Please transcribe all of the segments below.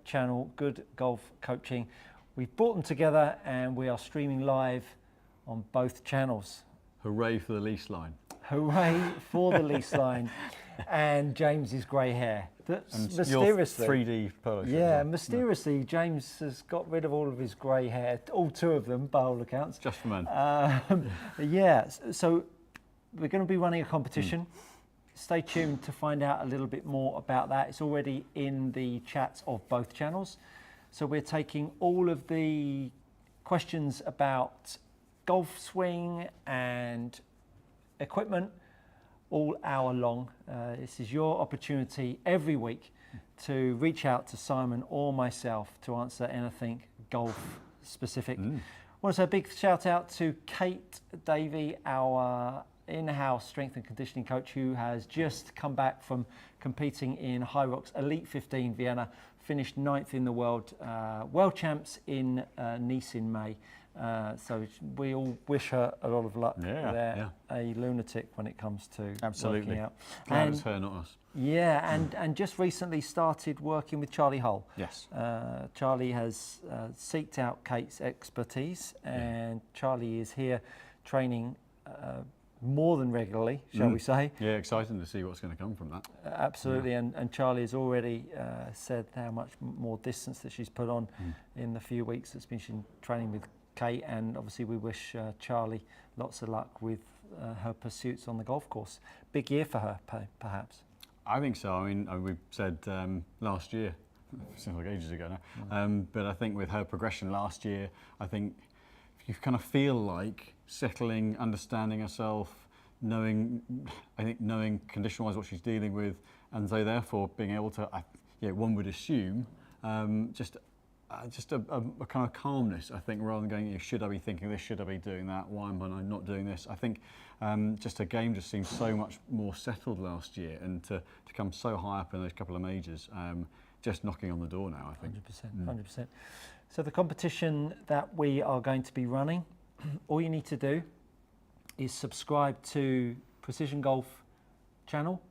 channel, Good Golf Coaching. We've brought them together and we are streaming live on both channels. Hooray for the lease line. Hooray for the lease line. And James's grey hair. That's And mysteriously, your 3D polo shirt. yeah, mysteriously, James has got rid of all of his grey hair, all two of them, by all accounts. Just for men. Yeah, so we're going to be running a competition. Stay tuned to find out a little bit more about that. It's already in the chats of both channels. So we're taking all of the questions about golf swing and equipment all hour long. This is your opportunity every week to reach out to Simon or myself to answer anything golf specific. I want to say a big shout out to Kate Davey, our in-house strength and conditioning coach, who has just come back from competing in High Rocks Elite 15 Vienna, finished 9th in the world champs in Nice in May. So we all wish her a lot of luck. They're a lunatic when it comes to working out. Glad it's her, not us. Yeah, and just recently started working with Charlie Hull. Yes. Charlie has seeked out Kate's expertise, and Charlie is here training more than regularly, shall we say. Yeah, exciting to see what's going to come from that. Absolutely, and Charlie has already said how much more distance that she's put on in the few weeks that's been training with Kate, and obviously we wish Charlie lots of luck with her pursuits on the golf course. Big year for her, perhaps. I think so. I mean, we said last year, seems like ages ago now, but I think with her progression last year, I think you kind of feel like settling, understanding herself, knowing condition-wise what she's dealing with, and so therefore being able to, one would assume, just a kind of calmness, I think, rather than going, should I be thinking this, should I be doing that, why am I not doing this? I think just her game just seemed so much more settled last year, and to come so high up in those couple of majors, just knocking on the door now, I think. 100%, 100%. So the competition that we are going to be running, all you need to do is subscribe to Precision Golf channel,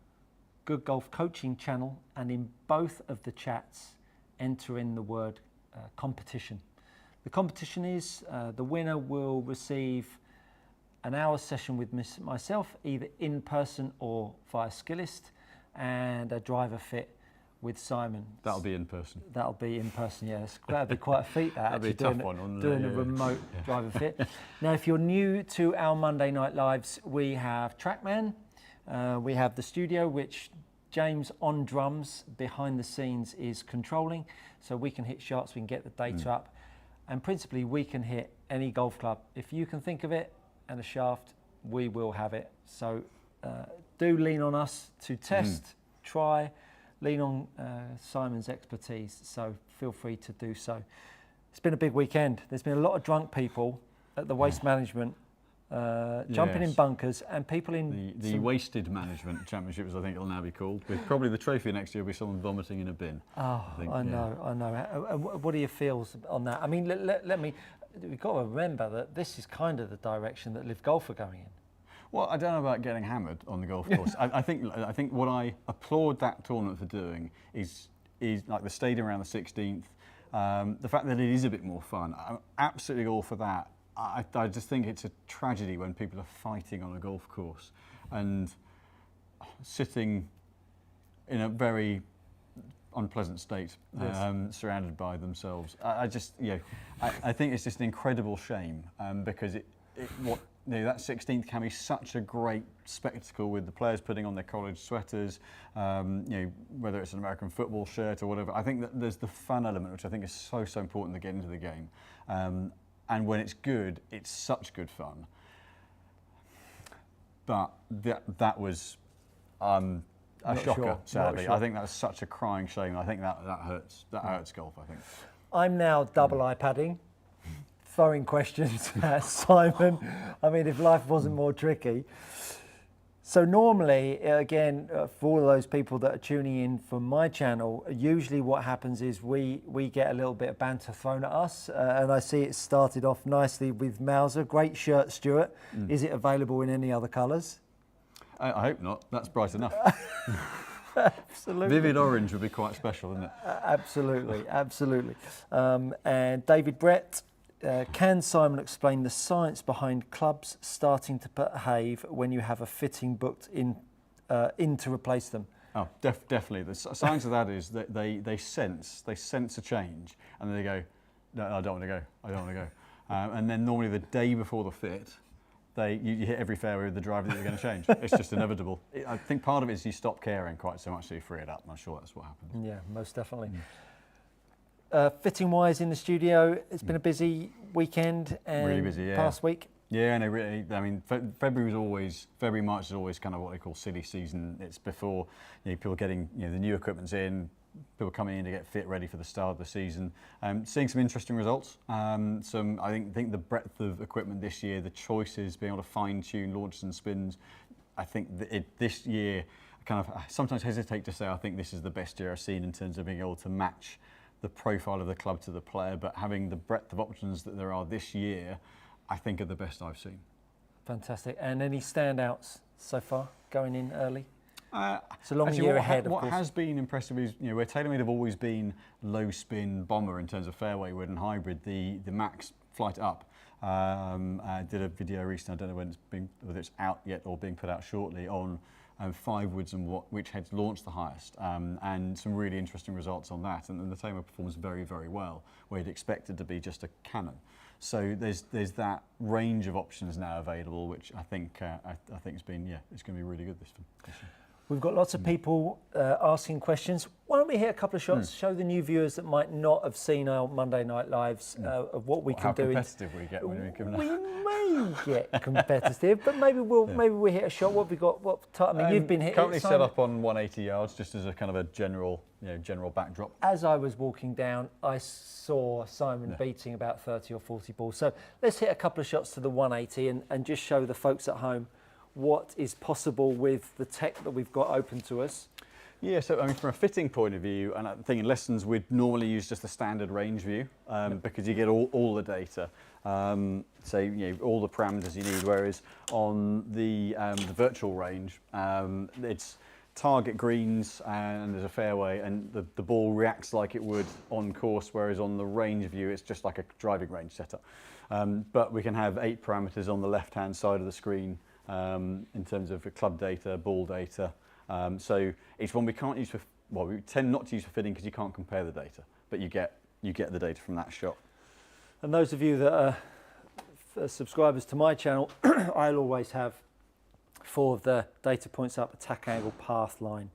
Good Golf Coaching channel, and in both of the chats, enter in the word competition. The competition is the winner will receive an hour session with myself, either in person or via Skillist, and a driver fit with Simon. That'll be in person. That'll be in person, yes. That'll be quite a feat, that. That'll be a tough one. Doing a remote driver fit. Now, if you're new to our Monday Night Lives, we have Trackman, we have the studio, which James on drums behind the scenes is controlling, so we can hit shots, we can get the data up, and principally we can hit any golf club. If you can think of it and a shaft, we will have it. So do lean on us to test, try, lean on Simon's expertise, so feel free to do so. It's been a big weekend. There's been a lot of drunk people at the Waste Management jumping in bunkers, and people in the Wasted Management Championships, I think it'll now be called. With probably the trophy next year will be someone vomiting in a bin. Oh, I know. What are your feels on that? I mean, we've got to remember that this is kind of the direction that Live Golf are going in. Well, I don't know about getting hammered on the golf course. I think what I applaud that tournament for doing is like the stadium around the 16th, the fact that it is a bit more fun. I'm absolutely all for that. I just think it's a tragedy when people are fighting on a golf course and sitting in a very unpleasant state, surrounded by themselves. I think it's just an incredible shame, because that 16th can be such a great spectacle with the players putting on their college sweaters, whether it's an American football shirt or whatever. I think that there's the fun element, which I think is so important to get into the game. And when it's good, it's such good fun. But that was a shocker, sadly. I think that was such a crying shame. I think that hurts. That hurts golf, I think. I'm now double iPadding, throwing questions at Simon. I mean, if life wasn't more tricky. So normally, again, for all of those people that are tuning in from my channel, usually what happens is we get a little bit of banter thrown at us, and I see it started off nicely with Mauser. Great shirt, Stuart. Is it available in any other colours? I hope not. That's bright enough. Absolutely. Vivid orange would be quite special, wouldn't it? Absolutely, absolutely. And David Brett, can Simon explain the science behind clubs starting to behave when you have a fitting booked in to replace them? Oh, definitely. The science of that is that they sense a change, and then they go, no, I don't want to go. I don't want to go. And then normally the day before the fit, you hit every fairway with the driver that you're going to change. It's just inevitable. I think part of it is you stop caring quite so much, so you free it up. I'm sure that's what happens. Yeah, most definitely. Fitting wise in the studio, it's been a busy weekend and really busy, yeah. Past week. Yeah, no, really. I mean, February, March is always kind of what they call silly season. It's before people getting the new equipment's in, people coming in to get fit, ready for the start of the season. Seeing some interesting results. I think the breadth of equipment this year, the choices, being able to fine tune launches and spins. I think this year, I kind of sometimes hesitate to say I think this is the best year I've seen in terms of being able to match the profile of the club to the player, but having the breadth of options that there are this year, I think are the best I've seen. Fantastic. And any standouts so far going in early? It's a long actually, year ahead, of what course. has been impressive is, where TaylorMade have always been low spin bomber in terms of fairway wood and hybrid, the Max Flight Up. I did a video recently, I don't know whether it's out yet or being put out shortly, on 5 woods and which heads launched the highest, and some really interesting results on that. And the TaylorMade performs very, very well, where you'd expect it to be just a cannon. So there's that range of options now available, which I think it's been it's going to be really good this year. We've got lots of people asking questions. Why don't we hit a couple of shots, show the new viewers that might not have seen our Monday Night Lives of what we can do. How competitive we get when we're giving We may get competitive, but maybe we hit a shot. What have we got? I mean, you've been hitting. Currently set up on 180 yards, just as a kind of a general backdrop. As I was walking down, I saw Simon beating about 30 or 40 balls. So let's hit a couple of shots to the 180 and just show the folks at home what is possible with the tech that we've got open to us. Yeah, so I mean, from a fitting point of view, and I think in lessons we'd normally use just the standard range view because you get all the data, so all the parameters you need. Whereas on the virtual range, it's target greens and there's a fairway, and the ball reacts like it would on course. Whereas on the range view, it's just like a driving range setup. But we can have 8 parameters on the left-hand side of the screen. In terms of club data, ball data. So it's one we can't use we tend not to use for fitting because you can't compare the data, but you get the data from that shot. And those of you that are subscribers to my channel, I'll always have 4 of the data points up: attack angle, path line,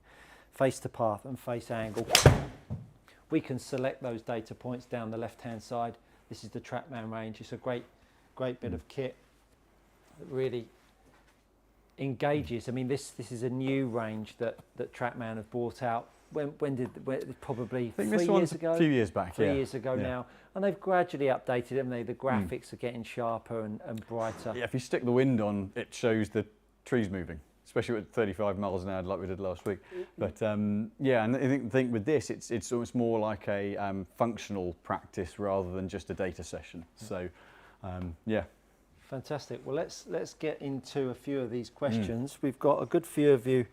face to path, and face angle. We can select those data points down the left-hand side. This is the TrackMan range. It's a great bit of kit that really engages. I mean, this is a new range that TrackMan have brought out. Probably 3 years ago? A few years back, 3 years ago now. And they've gradually updated them. The graphics are getting sharper and brighter. Yeah, if you stick the wind on, it shows the trees moving, especially at 35 miles an hour like we did last week. But and I think with this, it's almost more like a functional practice rather than just a data session. So, Fantastic. Well, let's get into a few of these questions. We've got a good few of you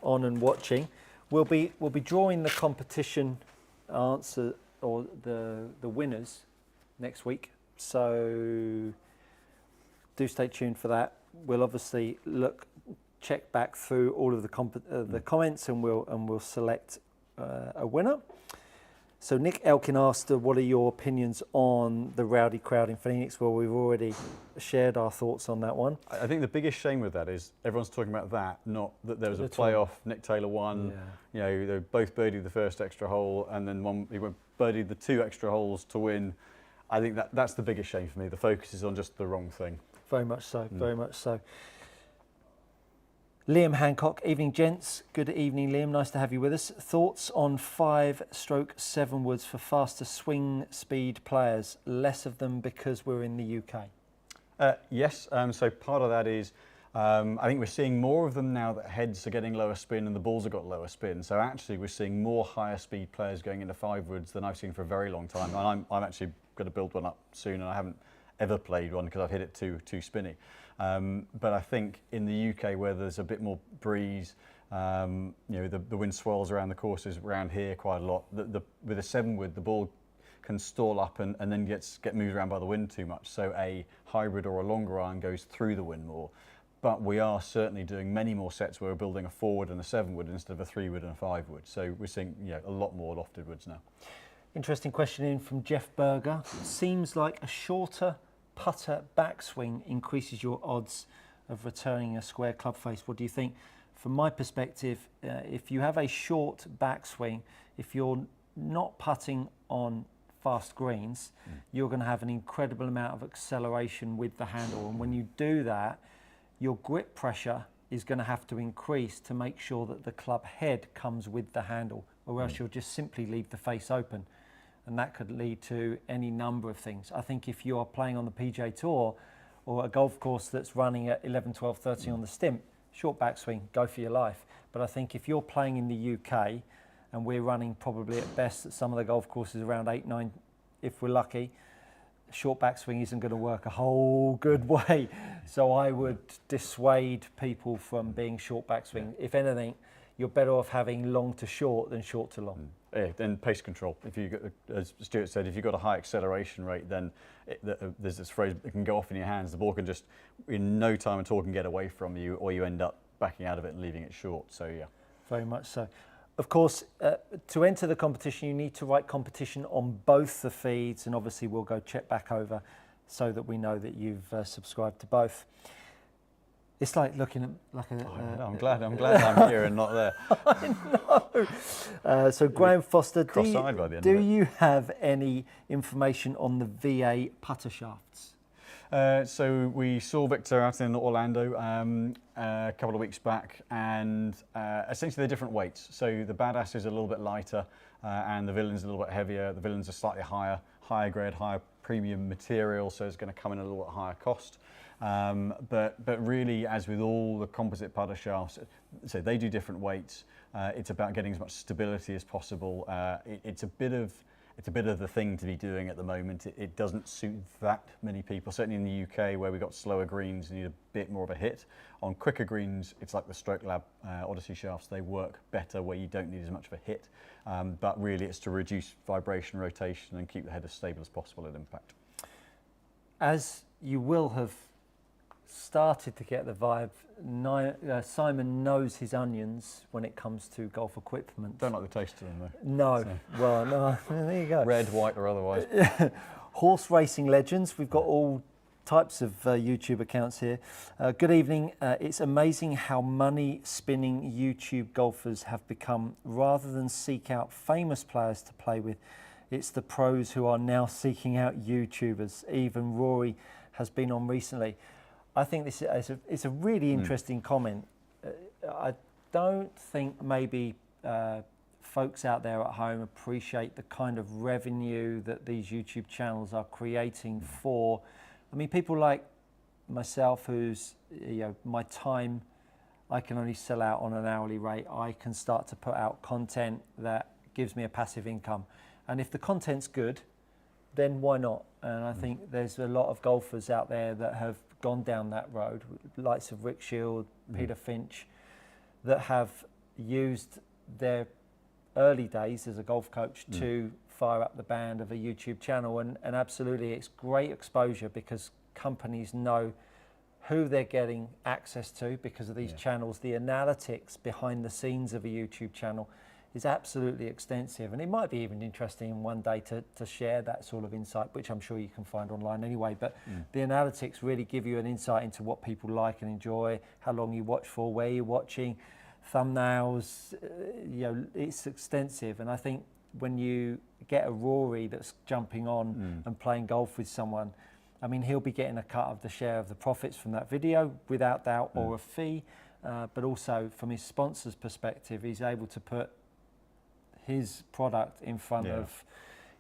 on and watching. We'll be drawing the competition answer or the winners next week. So do stay tuned for that. We'll obviously check back through all of the comments, and we'll select a winner. So Nick Elkin asked, what are your opinions on the rowdy crowd in Phoenix? Well, we've already shared our thoughts on that one. I think the biggest shame with that is everyone's talking about that, not that there was a playoff. Nick Taylor won. Yeah. They both birdied the first extra hole, and then he birdied the 2 extra holes to win. I think that's the biggest shame for me. The focus is on just the wrong thing. Very much so. Very much so. Liam Hancock, evening gents. Good evening, Liam. Nice to have you with us. Thoughts on 5/7 woods for faster swing speed players? Less of them because we're in the UK. Yes. So part of that is I think we're seeing more of them now that heads are getting lower spin and the balls have got lower spin. So actually, we're seeing more higher speed players going into 5 woods than I've seen for a very long time. And I'm actually going to build one up soon, and I haven't ever played one because I've hit it too spinny. But I think in the UK, where there's a bit more breeze, You know, the wind swirls around the courses around here quite a lot. With a 7-wood, the ball can stall up and then get moved around by the wind too much. So a hybrid or a longer iron goes through the wind more. But we are certainly doing many more sets where we're building a 4-wood and a 7-wood instead of a 3-wood and a 5-wood. So we're seeing, you know, a lot more lofted woods now. Interesting question in from Jeff Berger. Seems like a shorter putter backswing increases your odds of returning a square club face. What do you think? From my perspective, if you have a short backswing, if you're not putting on fast greens, you're going to have an incredible amount of acceleration with the handle. And when you do that, your grip pressure is going to have to increase to make sure that the club head comes with the handle, or else you'll just simply leave the face open. And that could lead to any number of things. I think if you are playing on the PGA Tour or a golf course that's running at 11, 12, 13 on the stimp, short backswing, go for your life. But I think if you're playing in the UK, and we're running probably at best at some of the golf courses around 8, 9, if we're lucky, short backswing isn't going to work a whole good way. So I would dissuade people from being short backswing. If anything, you're better off having long to short than short to long. Yeah, then pace control. If you, as Stuart said, if you've got a high acceleration rate, then there's this phrase, it can go off in your hands. The ball can just, in no time at all, can get away from you, or you end up backing out of it and leaving it short. So yeah. Very much so. Of course, to enter the competition, you need to write competition on both the feeds, and obviously we'll go check back over so that we know that you've subscribed to both. It's like looking at like a. I'm glad I'm here and not there. I know. So Graham Foster, Cross-eyed by the end do of it. you have any information on the VA putter shafts? So we saw Victor out in Orlando a couple of weeks back, and essentially they're different weights. So the Badass is a little bit lighter, and the Villain's a little bit heavier. The Villain's are slightly higher grade, higher premium material, so it's going to come in at a little bit higher cost. But really, as with all the composite putter shafts, so they do different weights. It's about getting as much stability as possible. It's a bit of the thing to be doing at the moment. It doesn't suit that many people. Certainly in the UK, where we've got slower greens, you need a bit more of a hit. On quicker greens, it's like the Stroke Lab Odyssey shafts. They work better where you don't need as much of a hit. But really, it's to reduce vibration, rotation, and keep the head as stable as possible at impact. As you will have started to get the vibe, Simon knows his onions when it comes to golf equipment. Don't like the taste of them though. No, So. well, no, there you go. Red, white, or otherwise. Horse racing legends, we've got all types of YouTube accounts here. Good evening. It's amazing how money spinning YouTube golfers have become. Rather than seek out famous players to play with, it's the pros who are now seeking out YouTubers. Even Rory has been on recently. I think this is it's a really interesting comment. I don't think maybe folks out there at home appreciate the kind of revenue that these YouTube channels are creating for, I mean, people like myself, who's, you know, my time, I can only sell out on an hourly rate. I can start to put out content that gives me a passive income. And if the content's good, then why not? And I think there's a lot of golfers out there that have gone down that road, likes of Rick Shield, Peter Finch, that have used their early days as a golf coach to fire up the band of a YouTube channel. And absolutely, it's great exposure because companies know who they're getting access to because of these channels. The analytics behind the scenes of a YouTube channel is absolutely extensive, and it might be even interesting one day to share that sort of insight, which I'm sure you can find online anyway. But the analytics really give you an insight into what people like and enjoy, how long you watch for, where you're watching, thumbnails. You know, it's extensive. And I think when you get a Rory that's jumping on and playing golf with someone, I mean, he'll be getting a cut of the share of the profits from that video, without doubt, or a fee. But also from his sponsor's perspective, he's able to put his product in front of,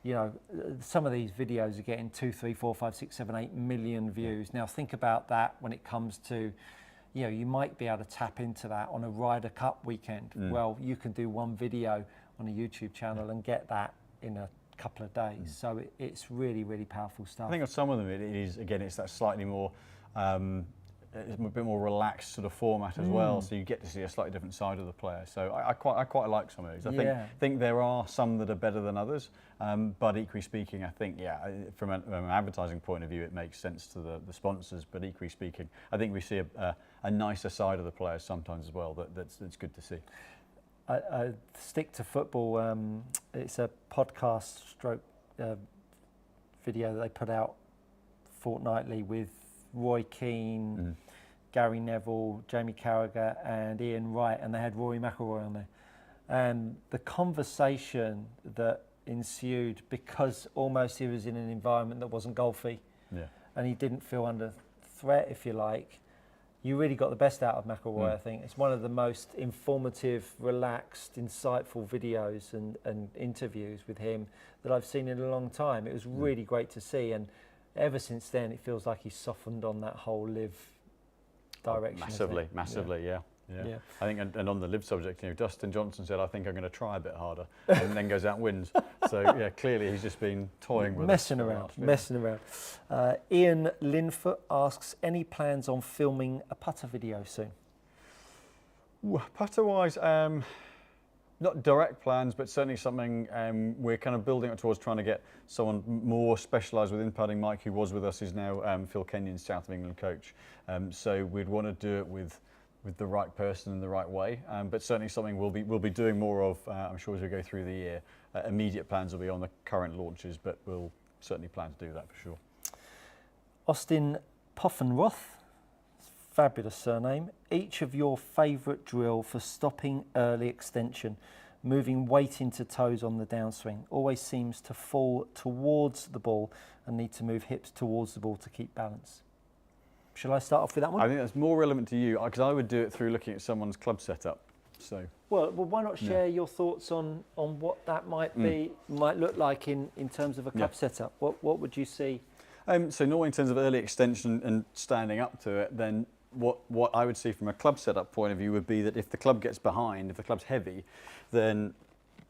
you know, some of these videos are getting 2, 3, 4, 5, 6, 7, 8 million views. Now think about that when it comes to, you know, you might be able to tap into that on a Ryder Cup weekend. Well, you can do one video on a YouTube channel and get that in a couple of days. So it's really, really powerful stuff. I think on some of them it is, again, it's that slightly more it's a bit more relaxed sort of format as well, so you get to see a slightly different side of the player. So I quite like some of these. I think there are some that are better than others, but equally speaking, I think from an advertising point of view, it makes sense to the sponsors. But equally speaking, I think we see a nicer side of the players sometimes as well. That's good to see. I stick to football. It's a podcast stroke video that they put out fortnightly with Roy Keane, Gary Neville, Jamie Carragher and Ian Wright, and they had Rory McIlroy on there. And the conversation that ensued, because almost he was in an environment that wasn't golfy, and he didn't feel under threat, if you like, you really got the best out of McIlroy, I think. It's one of the most informative, relaxed, insightful videos and interviews with him that I've seen in a long time. It was really great to see, and ever since then, it feels like he's softened on that whole live direction. Massively, yeah. I think, and on the live subject, Dustin Johnson said, "I think I'm going to try a bit harder," and then goes out and wins. So yeah, clearly he's just been toying with messing around. Ian Linfoot asks, any plans on filming a putter video soon? Putter-wise, not direct plans, but certainly something we're kind of building up towards, trying to get someone more specialised within putting. Mike, who was with us, is now Phil Kenyon's South of England coach. So we'd want to do it with the right person in the right way. But certainly something we'll be doing more of, I'm sure, as we go through the year. Immediate plans will be on the current launches, but we'll certainly plan to do that for sure. Austin Poffenroth, fabulous surname. Each of your favourite drill for stopping early extension, moving weight into toes on the downswing. Always seems to fall towards the ball and need to move hips towards the ball to keep balance. Shall I start off with that one? I think that's more relevant to you, because I would do it through looking at someone's club setup. So. Well, why not share your thoughts on what that might look like in terms of a club setup? What would you see? So normally in terms of early extension and standing up to it, then what I would see from a club setup point of view would be that if the club gets behind, if the club's heavy, then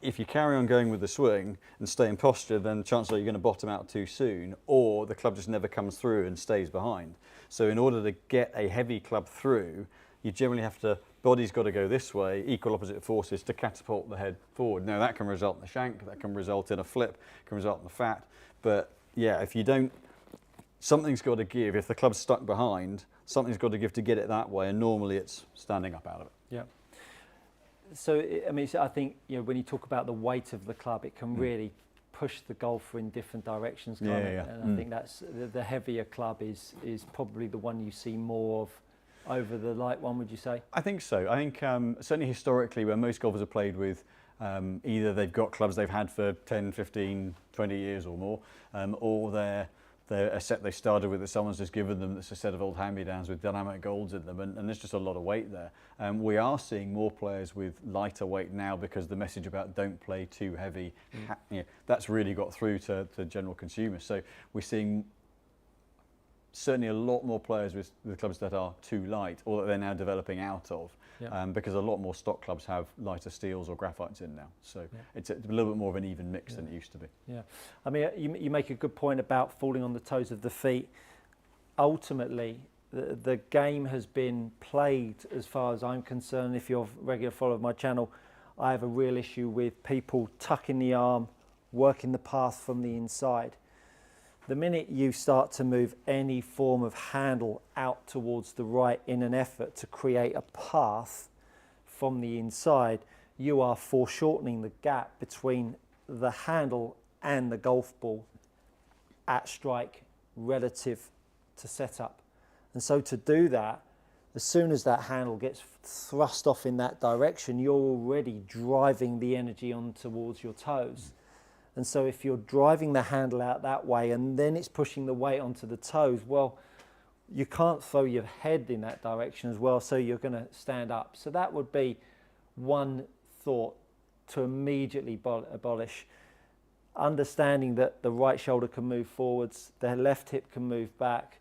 if you carry on going with the swing and stay in posture, then chances are you're going to bottom out too soon, or the club just never comes through and stays behind. So in order to get a heavy club through, you generally have to, body's got to go this way, equal opposite forces to catapult the head forward. Now that can result in a shank, that can result in a flip, can result in a fat, but yeah, if you don't, something's got to give. If the club's stuck behind, something's got to give to get it that way, and normally it's standing up out of it. Yeah. So, I mean, I think, when you talk about the weight of the club, it can really push the golfer in different directions, can't it? And I think that's the heavier club is probably the one you see more of over the light one, would you say? I think so. I think certainly historically, where most golfers have played with, either they've got clubs they've had for 10, 15, 20 years or more, or they're a set they started with that someone's just given them that's a set of old hand-me-downs with dynamic golds in them, and there's just a lot of weight there. We are seeing more players with lighter weight now because the message about don't play too heavy, that's really got through to general consumers. So we're seeing certainly a lot more players with clubs that are too light, or that they're now developing out of, because a lot more stock clubs have lighter steels or graphites in now. So it's a little bit more of an even mix than it used to be. Yeah, I mean, you make a good point about falling on the toes of the feet. Ultimately, the game has been played, as far as I'm concerned. If you're a regular follower of my channel, I have a real issue with people tucking the arm, working the path from the inside. The minute you start to move any form of handle out towards the right in an effort to create a path from the inside, you are foreshortening the gap between the handle and the golf ball at strike relative to setup. And so to do that, as soon as that handle gets thrust off in that direction, you're already driving the energy on towards your toes. And so if you're driving the handle out that way and then it's pushing the weight onto the toes, well, you can't throw your head in that direction as well, so you're going to stand up. So that would be one thought to immediately abolish. Understanding that the right shoulder can move forwards, the left hip can move back,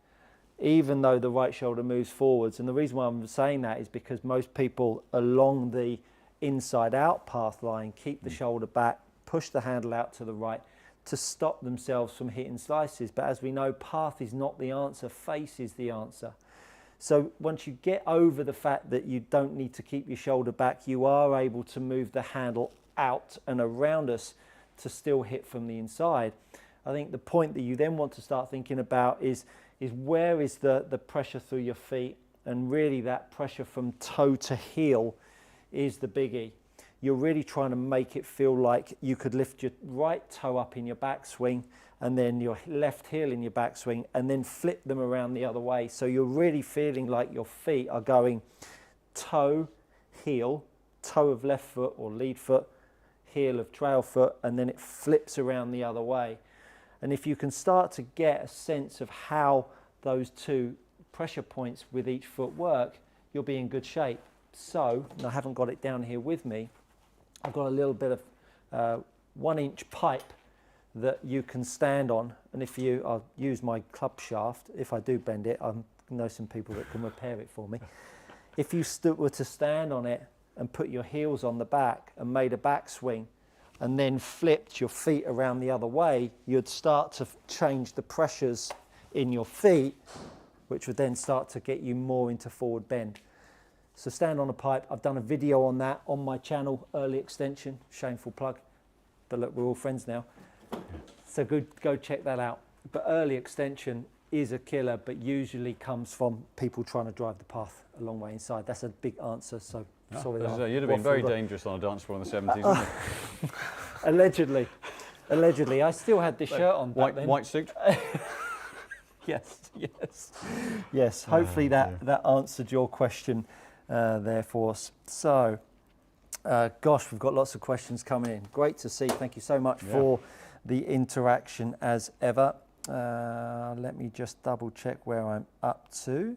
even though the right shoulder moves forwards. And the reason why I'm saying that is because most people along the inside-out path line keep the shoulder back, push the handle out to the right to stop themselves from hitting slices. But as we know, path is not the answer, face is the answer. So once you get over the fact that you don't need to keep your shoulder back, you are able to move the handle out and around us to still hit from the inside. I think the point that you then want to start thinking about is where is the pressure through your feet, and really that pressure from toe to heel is the biggie. You're really trying to make it feel like you could lift your right toe up in your backswing and then your left heel in your backswing and then flip them around the other way. So you're really feeling like your feet are going toe, heel, toe of left foot or lead foot, heel of trail foot, and then it flips around the other way. And if you can start to get a sense of how those two pressure points with each foot work, you'll be in good shape. So, and I haven't got it down here with me, I've got a little bit of 1-inch pipe that you can stand on. And I'll use my club shaft. If I do bend it, I know some people that can repair it for me. If you were to stand on it and put your heels on the back and made a backswing and then flipped your feet around the other way, you'd start to change the pressures in your feet, which would then start to get you more into forward bend. So stand on a pipe. I've done a video on that on my channel, Early Extension, shameful plug, but look, we're all friends now. So go check that out. But early extension is a killer, but usually comes from people trying to drive the path a long way inside. That's a big answer, so sorry. You'd have been very dangerous on a dance floor in the 70s, wouldn't you? Allegedly. Allegedly. I still had this shirt on back then. White suit? Yes. Hopefully that answered your question there for us. So, gosh, we've got lots of questions coming in. Great to see. Thank you so much for the interaction as ever. Let me just double check where I'm up to.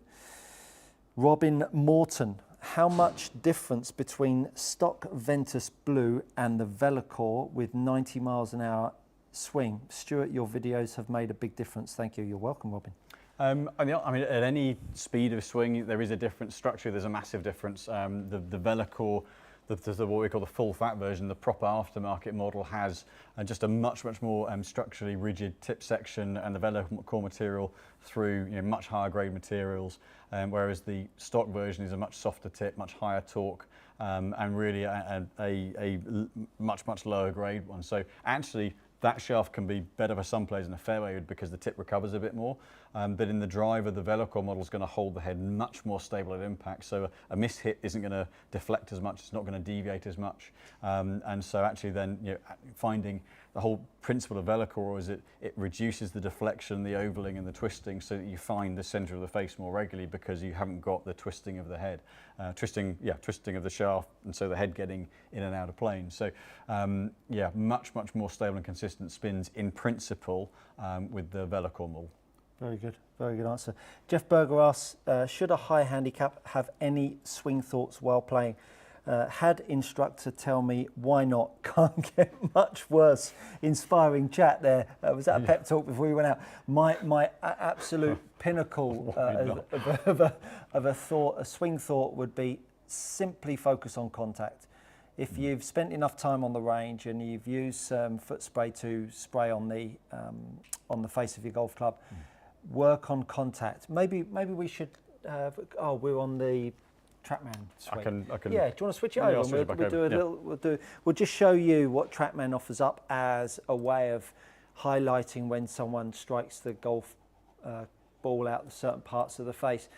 Robin Morton, how much difference between stock Ventus Blue and the Velocore with 90 miles an hour swing? Stuart, your videos have made a big difference. Thank you. You're welcome, Robin. I mean, at any speed of swing, there is a different structure. There's a massive difference. The Velocore, what we call the full fat version, the proper aftermarket model, has just a much more structurally rigid tip section, and the Velocore material through much higher grade materials, whereas the stock version is a much softer tip, much higher torque, and really a much lower grade one. So actually, that shaft can be better for some players in a fairway wood because the tip recovers a bit more. But in the driver, the Velocore model is going to hold the head much more stable at impact. So a miss hit isn't going to deflect as much. It's not going to deviate as much. And so actually then finding the whole principle of Velocore is it reduces the deflection, the ovaling and the twisting, so that you find the center of the face more regularly because you haven't got the twisting of the head, twisting of the shaft, and so the head getting in and out of plane. So much more stable and consistent spins in principle with the Velocore model. Very good answer. Jeff Berger asks, should a high handicap have any swing thoughts while playing? Had instructor tell me why not? Can't get much worse. Inspiring chat there. Was that a pep talk before we went out? My absolute pinnacle of a thought, a swing thought, would be simply focus on contact. If you've spent enough time on the range and you've used some foot spray to spray on the face of your golf club, work on contact. Maybe we should have. Oh, we're on the TrackMan swing. I can. Yeah, do you want to switch it over? We'll just show you what TrackMan offers up as a way of highlighting when someone strikes the golf ball out certain parts of the face.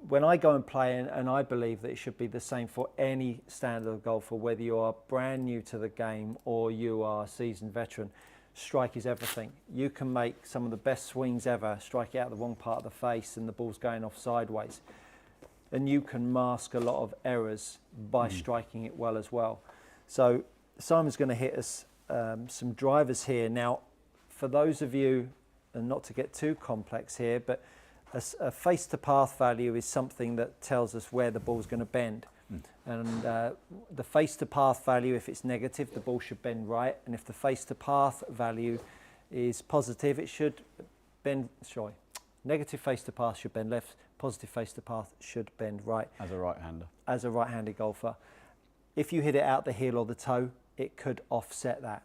When I go and play, and I believe that it should be the same for any standard golfer, whether you are brand new to the game or you are a seasoned veteran, strike is everything. You can make some of the best swings ever, strike it out the wrong part of the face and the ball's going off sideways. And you can mask a lot of errors by striking it well as well. So Simon's going to hit us some drivers here. Now, for those of you, and not to get too complex here, but a face to path value is something that tells us where the ball's going to bend. And the face to path value, if it's negative, the ball should bend right. And if the face to path value is positive, it should bend, negative face to path should bend left, positive face to path should bend right. As a right-hander. As a right-handed golfer. If you hit it out the heel or the toe, it could offset that.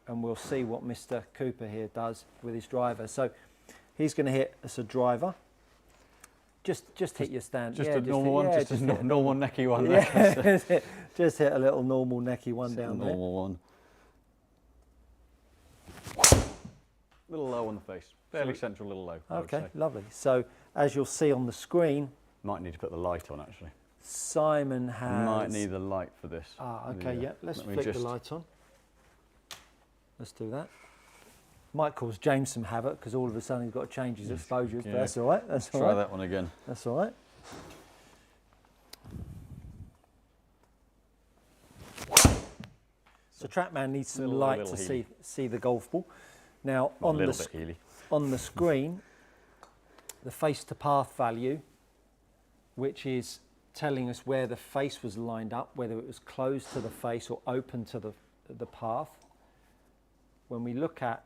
And we'll see what Mr. Cooper here does with his driver. So he's going to hit us a driver. Just hit your stand. Just yeah, a normal one, just a normal necky one. Yeah, just hit a little normal necky one down there. Normal one. Little low on the face, fairly central, little low. Okay, lovely. So as you'll see on the screen, might need to put the light on actually. Simon has. Might need the light for this. Ah, okay, yeah. Let's flick the light on. Let's do that. Might cause James some havoc because all of a sudden he's got to change his exposures, but that's all right. That's all right. Try that one again. That's all right. So Trackman needs some light to see the golf ball. Now on the screen, the face to path value, which is telling us where the face was lined up, whether it was closed to the face or open to the path. When we look at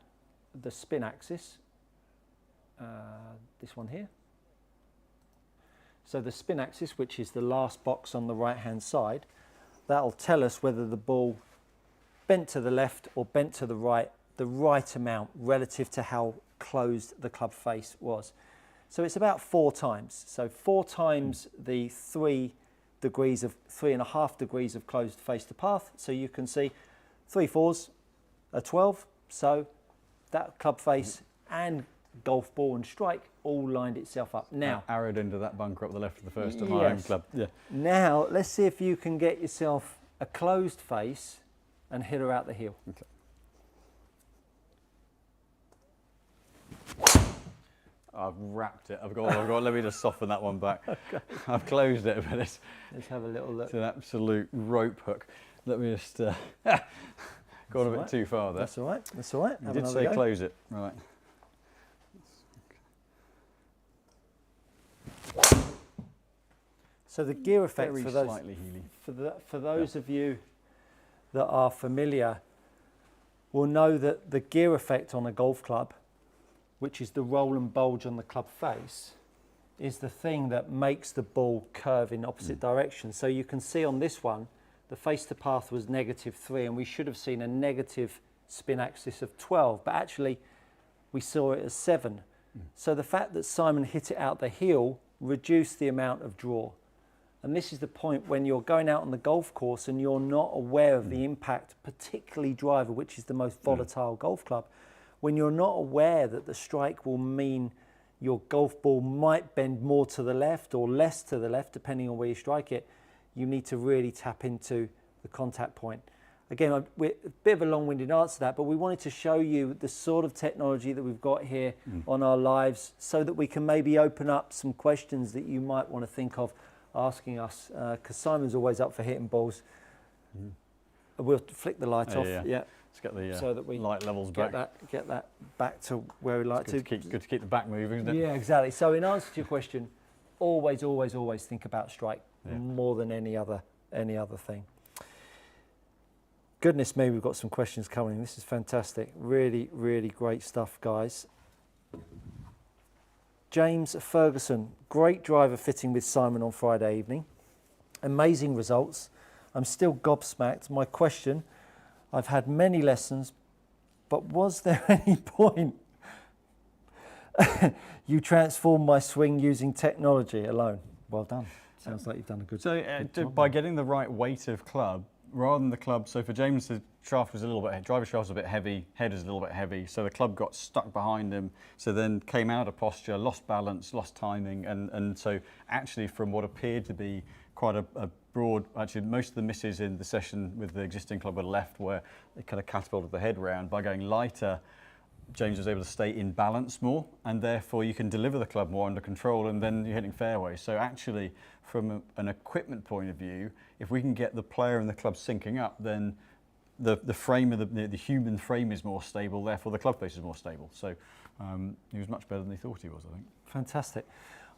the spin axis, this one here. So the spin axis, which is the last box on the right hand side, that'll tell us whether the ball bent to the left or bent to the right amount relative to how closed the club face was. So it's about 4 times. So 4 times the 3.5 degrees of closed face to path. So you can see 3 4s are 12. So that club face and golf ball and strike all lined itself up. Now, arrowed into that bunker up the left of the first of my home club. Yeah. Now let's see if you can get yourself a closed face and hit her out the heel. Okay. I've wrapped it. I've got. Let me just soften that one back. Okay. I've closed it, but let's have a little look. It's an absolute rope hook. Let me just gone a bit too far there. That's all right. That's all right. You did say close it, right? So the gear effect Very for those slightly heely. For those of you that are familiar will know that the gear effect on a golf club, which is the roll and bulge on the club face, is the thing that makes the ball curve in opposite directions. So you can see on this one, the face to path was -3, and we should have seen a negative spin axis of 12, but actually we saw it as 7. So the fact that Simon hit it out the heel reduced the amount of draw. And this is the point when you're going out on the golf course and you're not aware of the impact, particularly driver, which is the most volatile golf club. When you're not aware that the strike will mean your golf ball might bend more to the left or less to the left, depending on where you strike it, you need to really tap into the contact point. Again, a bit of a long-winded answer to that, but we wanted to show you the sort of technology that we've got here on our lives so that we can maybe open up some questions that you might want to think of asking us, because Simon's always up for hitting balls. We'll flick the light off. Yeah. Let's get the so that we light levels get back. Get that back to where we like to. Good to keep the back moving, isn't it? Yeah, exactly. So in answer to your question, always think about strike more than any other thing. Goodness me, we've got some questions coming. This is fantastic. Really, really great stuff, guys. James Ferguson, great driver fitting with Simon on Friday evening. Amazing results. I'm still gobsmacked. My question, I've had many lessons, but was there any point you transformed my swing using technology alone? Well done. Sounds like you've done a good job. So by getting the right weight of club, rather than the club, so for James, the shaft was a little bit, driver shaft was a bit heavy, head is a little bit heavy, so the club got stuck behind him, so then came out of posture, lost balance, lost timing, and so actually from what appeared to be quite a broad, actually most of the misses in the session with the existing club were left where they kind of catapulted the head round. By going lighter, James was able to stay in balance more, and therefore you can deliver the club more under control, and then you're hitting fairways. So actually, from an equipment point of view, if we can get the player and the club syncing up, then the frame of the human frame is more stable, therefore the club face is more stable. So he was much better than he thought he was, I think. Fantastic.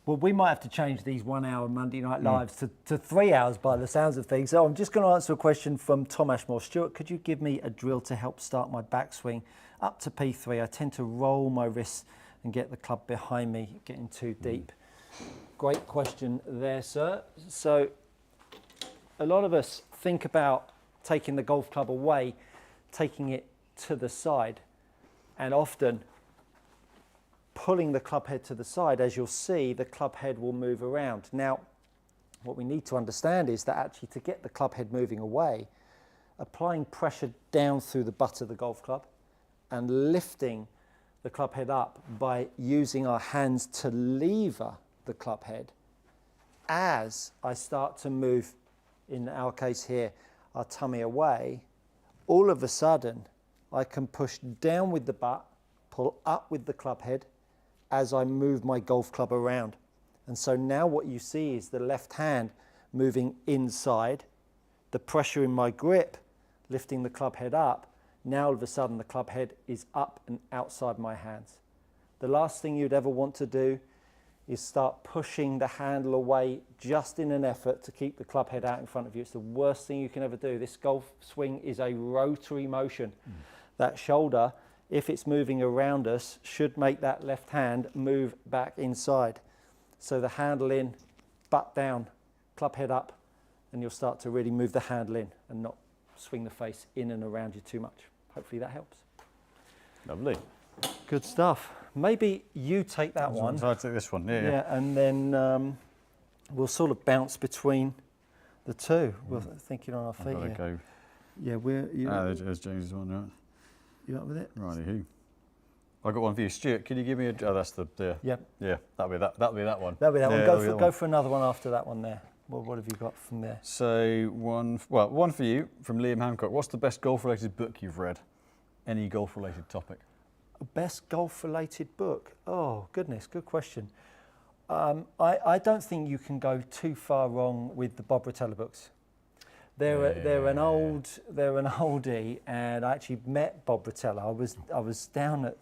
Well, we might have to change these 1 hour Monday Night Lives to 3 hours by the sounds of things. So I'm just going to answer a question from Tom Ashmore. Stuart, could you give me a drill to help start my backswing up to P3? I tend to roll my wrists and get the club behind me, getting too deep. Great question there, sir. So a lot of us think about taking the golf club away, taking it to the side, and often pulling the club head to the side, as you'll see, the club head will move around. Now, what we need to understand is that actually to get the club head moving away, applying pressure down through the butt of the golf club and lifting the club head up by using our hands to lever the club head as I start to move, in our case here, our tummy away, all of a sudden I can push down with the butt, pull up with the club head as I move my golf club around. And so now what you see is the left hand moving inside, the pressure in my grip lifting the club head up. Now all of a sudden the club head is up and outside my hands. The last thing you'd ever want to do is start pushing the handle away just in an effort to keep the club head out in front of you. It's the worst thing you can ever do. This golf swing is a rotary motion. That shoulder, if it's moving around us, should make that left hand move back inside. So the handle in, butt down, club head up, and you'll start to really move the handle in and not swing the face in and around you too much. Hopefully that helps. Lovely. Good stuff. Maybe you take that one. So I'll take this one. Yeah. And then we'll sort of bounce between the two. We're thinking on our feet here. Go. Yeah, There's James's one, right? You up with it? Righty who. I got one for you, Stuart. Can you give me a? Oh, that's the. Yep. Yeah, that'll be that. That'll be that one. That'll be that Yeah, one. Go for another one after that one there. Well, what have you got from there? So one for you from Liam Hancock. What's the best golf-related book you've read? Any golf-related topic? Best golf-related book? Oh, goodness, good question. I don't think you can go too far wrong with the Bob Rotella books. They're an oldie, and I actually met Bob Rotella. I was down at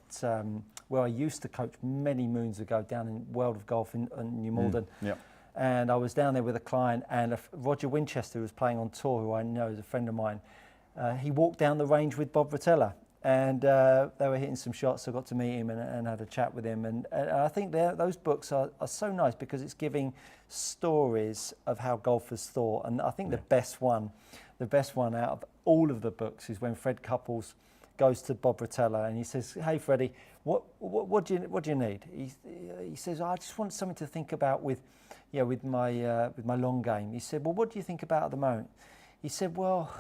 where I used to coach many moons ago, down in World of Golf in New Malden. Yep. And I was down there with a client, and Roger Winchester, who was playing on tour, who I know is a friend of mine. He walked down the range with Bob Rotella, and they were hitting some shots. So I got to meet him and had a chat with him. And I think those books are so nice because it's giving stories of how golfers thought. And I think the best one out of all of the books is when Fred Couples goes to Bob Rotella and he says, "Hey Freddie, what do you need?" He says, "I just want something to think about with my long game." He said, "Well, what do you think about at the moment?" He said, "Well,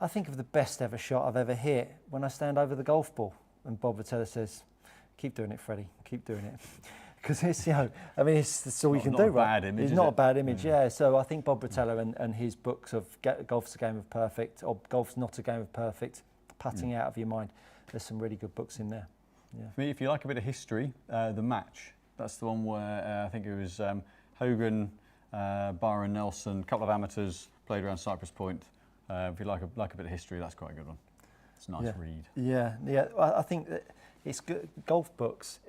I think of the best ever shot I've ever hit when I stand over the golf ball." And Bob Rotella says, "Keep doing it, Freddie. Keep doing it." Because it's, it's all you can do, right? It's not a bad image, yeah. So I think Bob Rotella and his books of Golf's a Game of Perfect, or Golf's Not a Game of Perfect, Putting Out of Your Mind. There's some really good books in there. Yeah. For me, if you like a bit of history, The Match. That's the one where I think it was Hogan, Byron Nelson, a couple of amateurs played around Cypress Point. If you like a bit of history, that's quite a good one. It's a nice read. Yeah. I think that it's good. Golf books,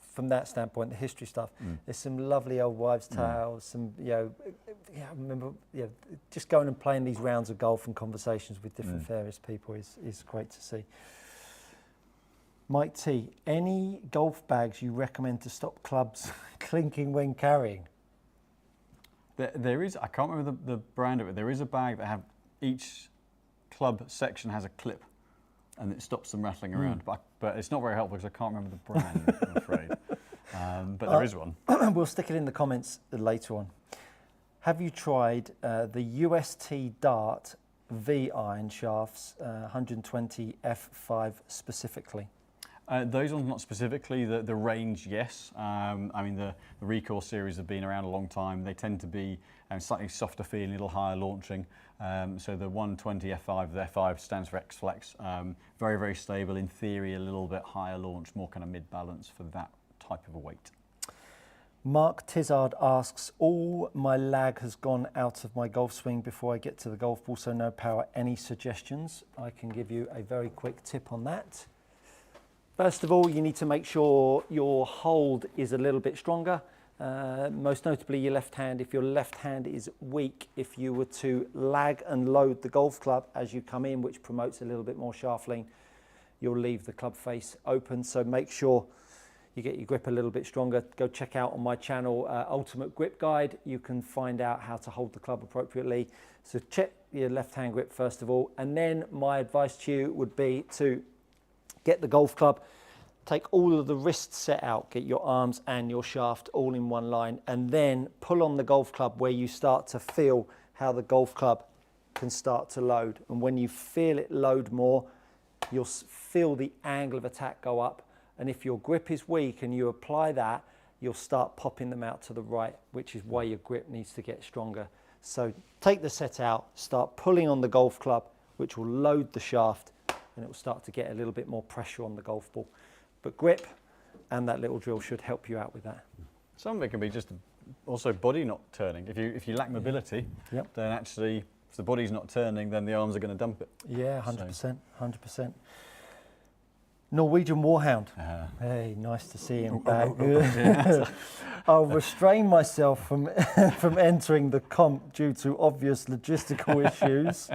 from that standpoint, the history stuff. There's some lovely old wives' tales. Some, I remember, just going and playing these rounds of golf and conversations with different various people is great to see. Mike T, any golf bags you recommend to stop clubs clinking when carrying? There is. I can't remember the brand of it. There is a bag that each club section has a clip, and it stops them rattling around. But it's not very helpful because I can't remember the brand, I'm afraid. But there is one. We'll stick it in the comments later on. Have you tried the UST Dart V iron shafts, 120 F5 specifically? Those ones not specifically. The range, yes. The Recoil series have been around a long time. They tend to be slightly softer feeling, a little higher launching. So the 120 F5, the F5 stands for X-Flex. Very, very stable. In theory, a little bit higher launch, more kind of mid-balance for that type of a weight. Mark Tizard asks, all my lag has gone out of my golf swing before I get to the golf ball, so no power. Any suggestions? I can give you a very quick tip on that. First of all, you need to make sure your hold is a little bit stronger. Most notably your left hand. If your left hand is weak, if you were to lag and load the golf club as you come in, which promotes a little bit more shafting, you'll leave the club face open. So make sure you get your grip a little bit stronger. Go check out on my channel, Ultimate Grip Guide. You can find out how to hold the club appropriately. So check your left hand grip first of all. And then my advice to you would be to get the golf club take all of the wrist set out, get your arms and your shaft all in one line, and then pull on the golf club where you start to feel how the golf club can start to load. And when you feel it load more, you'll feel the angle of attack go up. And if your grip is weak and you apply that, you'll start popping them out to the right, which is why your grip needs to get stronger. So take the set out, start pulling on the golf club, which will load the shaft, and it will start to get a little bit more pressure on the golf ball. But grip and that little drill should help you out with that. Some of it can be just also body not turning. If you lack mobility, then actually if the body's not turning, then the arms are going to dump it. Yeah, 100%, 100%. Norwegian Warhound. Hey, nice to see him back. I'll restrain myself from from entering the comp due to obvious logistical issues.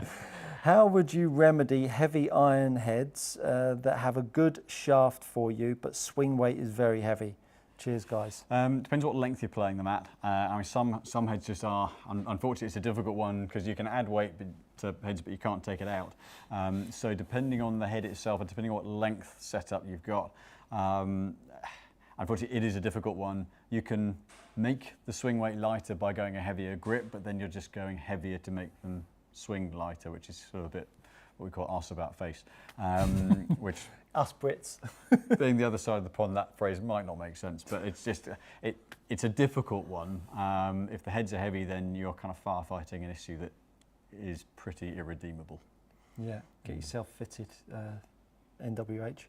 How would you remedy heavy iron heads that have a good shaft for you, but swing weight is very heavy? Cheers, guys. Depends what length you're playing them at. I mean, some heads just are, unfortunately, it's a difficult one because you can add weight to heads, but you can't take it out. So depending on the head itself and depending on what length setup you've got, unfortunately, it is a difficult one. You can make the swing weight lighter by going a heavier grip, but then you're just going heavier to make them swing lighter, which is sort of a bit what we call arse about face, which us Brits being the other side of the pond, that phrase might not make sense, but it's just it's a difficult one. If the heads are heavy, then you're kind of firefighting an issue that is pretty irredeemable. Yeah, get yourself fitted, NWH.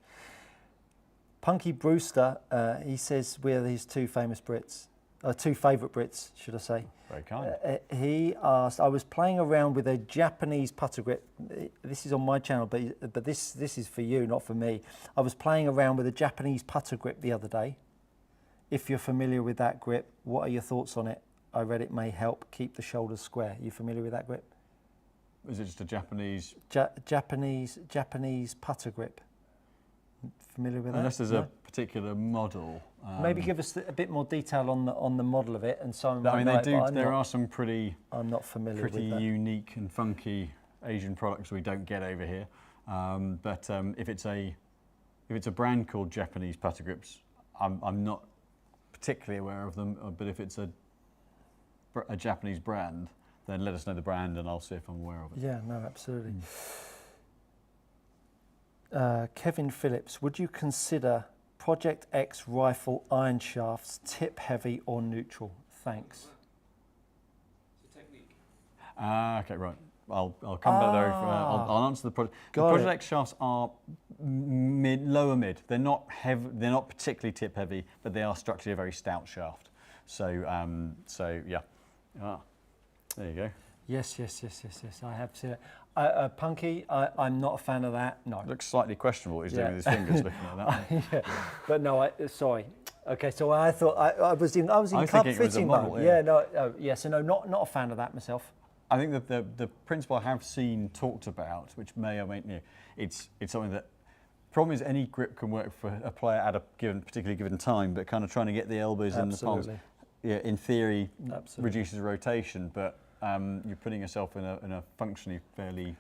Punky Brewster, he says we're his two famous Brits. Two favourite Brits, should I say. Very kind. He asked, I was playing around with a Japanese putter grip. This is on my channel, but this is for you, not for me. I was playing around with a Japanese putter grip the other day. If you're familiar with that grip, what are your thoughts on it? I read it may help keep the shoulders square. Are you familiar with that grip? Is it just a Japanese? Japanese putter grip. Familiar with that? Unless there's a particular model. Maybe give us a bit more detail on the model of it, and so I mean, there are some pretty. I'm not familiar with that. Pretty unique and funky Asian products we don't get over here. But if it's a brand called Japanese putter grips, I'm not particularly aware of them. But if it's a Japanese brand, then let us know the brand, and I'll see if I'm aware of it. Yeah, no, absolutely. Kevin Phillips, would you consider Project X rifle iron shafts tip heavy or neutral? Thanks. It's a technique. Okay, right. I'll come back there. I'll answer the project. The Project X shafts are lower mid. They're not heavy. They're not particularly tip heavy, but they are structurally a very stout shaft. So yeah. There you go. Yes. I have seen it. Punky, I'm not a fan of that. No. It looks slightly questionable what he's doing with his fingers looking at that. Yeah. But no, sorry. Okay, so I thought I was in club fitting mode. No, not a fan of that myself. I think that the principle I have seen talked about, which may or may not, it's something that. Problem is, any grip can work for a player at a particularly given time, but kind of trying to get the elbows in the palms, in theory, reduces rotation, but. You're putting yourself in a functionally fairly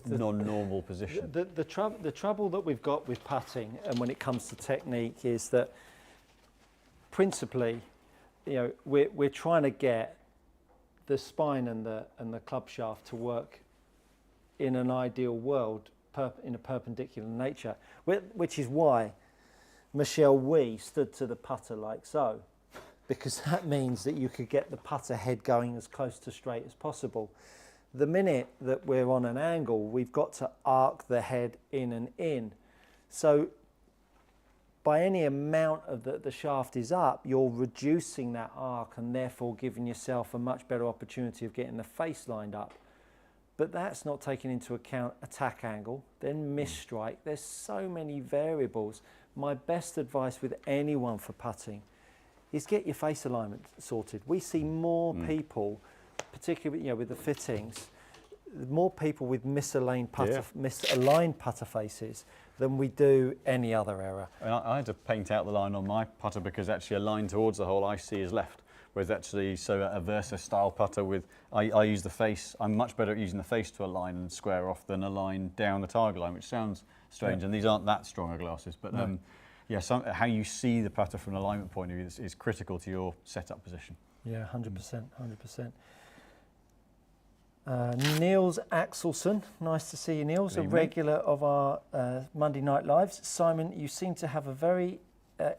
non-normal position. The trouble that we've got with putting, and when it comes to technique, is that principally, we're trying to get the spine and the club shaft to work in an ideal world, in a perpendicular nature, which is why Michelle Wee stood to the putter like so. Because that means that you could get the putter head going as close to straight as possible. The minute that we're on an angle, we've got to arc the head in and in. So by any amount of the shaft is up, you're reducing that arc and therefore giving yourself a much better opportunity of getting the face lined up. But that's not taking into account attack angle, then miss strike. There's so many variables. My best advice with anyone for putting is get your face alignment sorted. We see more people, particularly with the fittings, more people with misaligned putter faces than we do any other error. I had to paint out the line on my putter because actually a line towards the hole I see is left, whereas actually a Versa style putter I use the face. I'm much better at using the face to align and square off than a line down the target line, which sounds strange. And these aren't that stronger glasses, but yeah, how you see the putter from an alignment point of view is critical to your setup position. Yeah, 100%, 100%. Niels Axelson, nice to see you, Niels, a regular of our Monday Night Lives. Simon, you seem to have a very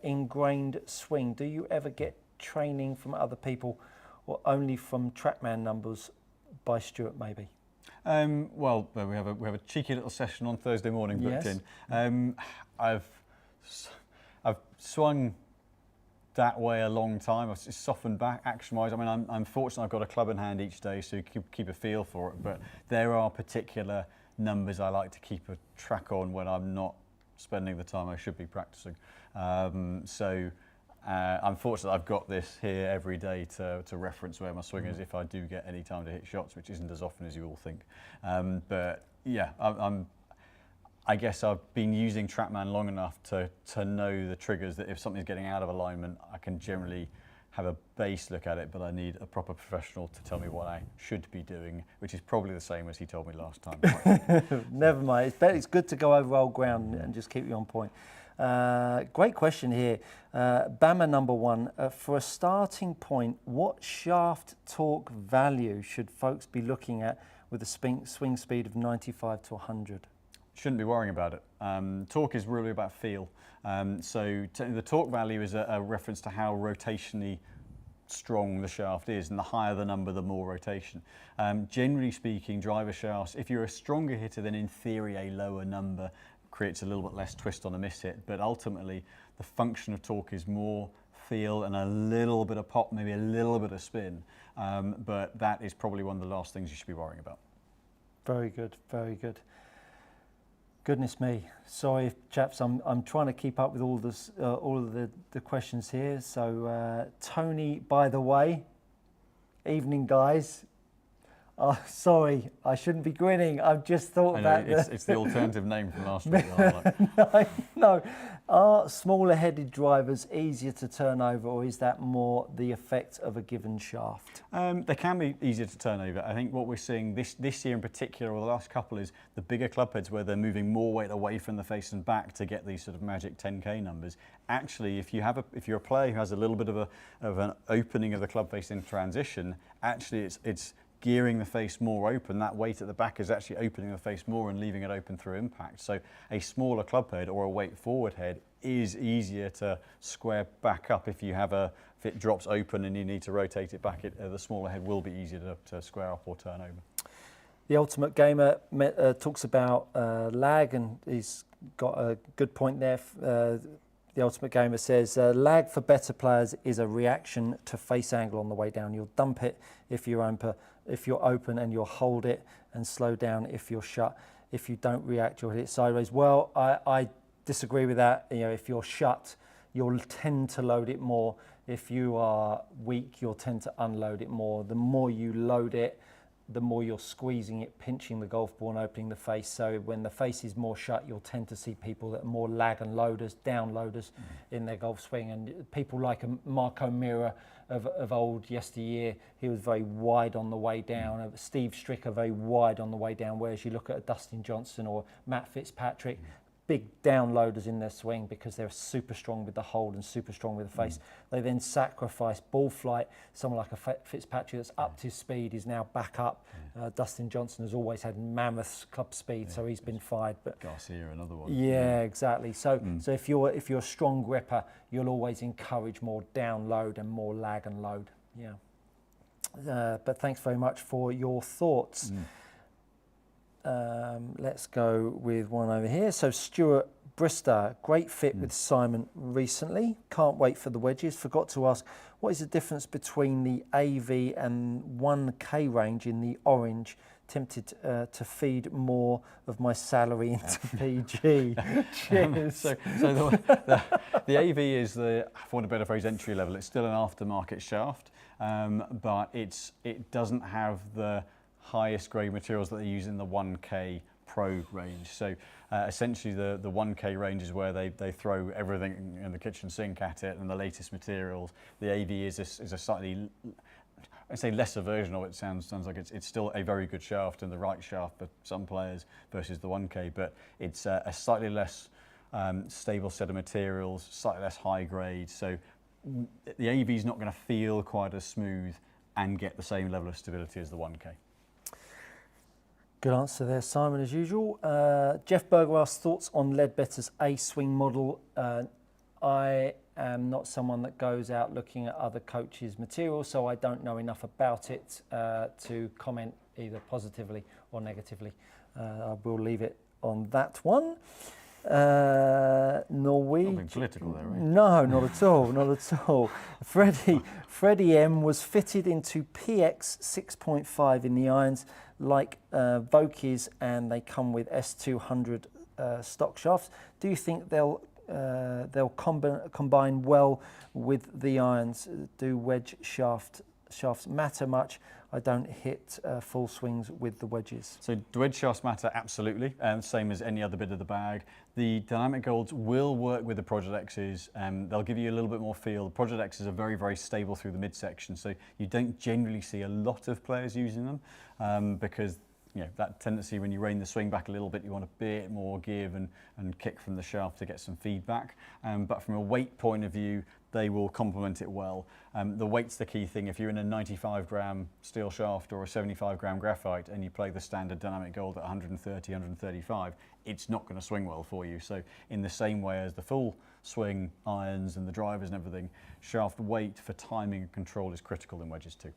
ingrained swing. Do you ever get training from other people or only from TrackMan numbers by Stuart maybe? Well, we have a cheeky little session on Thursday morning booked in. I've swung that way a long time. I've softened back action-wise. I mean, I'm fortunate I've got a club in hand each day, so you keep a feel for it. But there are particular numbers I like to keep a track on when I'm not spending the time I should be practicing. I'm fortunate I've got this here every day to reference where my swing is if I do get any time to hit shots, which isn't as often as you all think. But yeah, I guess I've been using TrackMan long enough to know the triggers that if something's getting out of alignment, I can generally have a base look at it, but I need a proper professional to tell me what I should be doing, which is probably the same as he told me last time. Never mind. It's good to go over old ground and just keep you on point. Great question here. Bama number one, for a starting point, what shaft torque value should folks be looking at with a swing speed of 95 to 100? Shouldn't be worrying about it. Torque is really about feel. So the torque value is a reference to how rotationally strong the shaft is, and the higher the number, the more rotation. Generally speaking, driver shafts, if you're a stronger hitter, then in theory a lower number creates a little bit less twist on a miss hit, but ultimately the function of torque is more feel and a little bit of pop, maybe a little bit of spin, but that is probably one of the last things you should be worrying about. Very good, very good. Goodness me, sorry chaps, I'm trying to keep up with all this, all of the questions here. So Tony, by the way, evening guys. Oh, sorry, I shouldn't be grinning. I've just thought about it's the alternative name from last week. No, are smaller headed drivers easier to turn over, or is that more the effect of a given shaft? They can be easier to turn over. I think what we're seeing this year in particular, or the last couple, is the bigger club heads where they're moving more weight away from the face and back to get these sort of magic 10K numbers. Actually, if you're a player who has a little bit of an opening of the club face in transition, actually it's gearing the face more open. That weight at the back is actually opening the face more and leaving it open through impact. So a smaller club head or a weight forward head is easier to square back up if it drops open and you need to rotate it back. The smaller head will be easier to square up or turn over. The Ultimate Gamer talks about lag, and he's got a good point there. The Ultimate Gamer says, lag for better players is a reaction to face angle on the way down. You'll dump it if you're open, and you'll hold it and slow down if you're shut. If you don't react, you'll hit it sideways. Well, I disagree with that. You know, if you're shut, you'll tend to load it more. If you are weak, you'll tend to unload it more. The more you load it, the more you're squeezing it, pinching the golf ball and opening the face. So when the face is more shut, you'll tend to see people that are more lag and loaders, down loaders in their golf swing. And people like Marco Mira of old yesteryear, he was very wide on the way down. Steve Stricker, very wide on the way down. Whereas you look at a Dustin Johnson or Matt Fitzpatrick, big downloaders in their swing because they're super strong with the hold and super strong with the face. They then sacrifice ball flight. Someone like a Fitzpatrick that's upped his speed is now back up. Dustin Johnson has always had mammoth club speed, so he's been fired. But Garcia, another one. Yeah, exactly. So so if you're a strong gripper, you'll always encourage more download and more lag and load. Yeah. But thanks very much for your thoughts. Let's go with one over here. So Stuart Brister, great fit with Simon recently. Can't wait for the wedges. Forgot to ask, what is the difference between the AV and 1K range in the orange? Tempted to feed more of my salary into PG. Cheers. So the AV is for want of a better phrase, entry level. It's still an aftermarket shaft, but it doesn't have the highest grade materials that they use in the 1K Pro range. So essentially the 1K range is where they throw everything in the kitchen sink at it and the latest materials. The AV is a slightly I say lesser version of it, sounds like it's still a very good shaft and the right shaft for some players versus the 1K, but it's a slightly less stable set of materials, slightly less high grade, so the AV is not going to feel quite as smooth and get the same level of stability as the 1K. Good answer there, Simon, as usual. Jeff Berger asks thoughts on Leadbetter's A-swing model. I am not someone that goes out looking at other coaches' material, so I don't know enough about it to comment either positively or negatively. I will leave it on that one. Norwegian. Nothing political there, right? No, not at all, not at all. Freddie M was fitted into PX 6.5 in the irons like Vokies, and they come with S200 stock shafts. Do you think they'll combine well with the irons? Do wedge shafts matter much? I don't hit full swings with the wedges. So the wedge shafts matter absolutely, same as any other bit of the bag. The Dynamic Golds will work with the Project X's. They'll give you a little bit more feel. The Project X's are very, very stable through the midsection, so you don't generally see a lot of players using them because that tendency when you rein the swing back a little bit, you want a bit more give and kick from the shaft to get some feedback. But from a weight point of view, they will complement it well. The weight's the key thing. If you're in a 95 gram steel shaft or a 75 gram graphite and you play the standard Dynamic Gold at 130, 135, it's not going to swing well for you. So in the same way as the full swing irons and the drivers and everything, shaft weight for timing and control is critical in wedges too.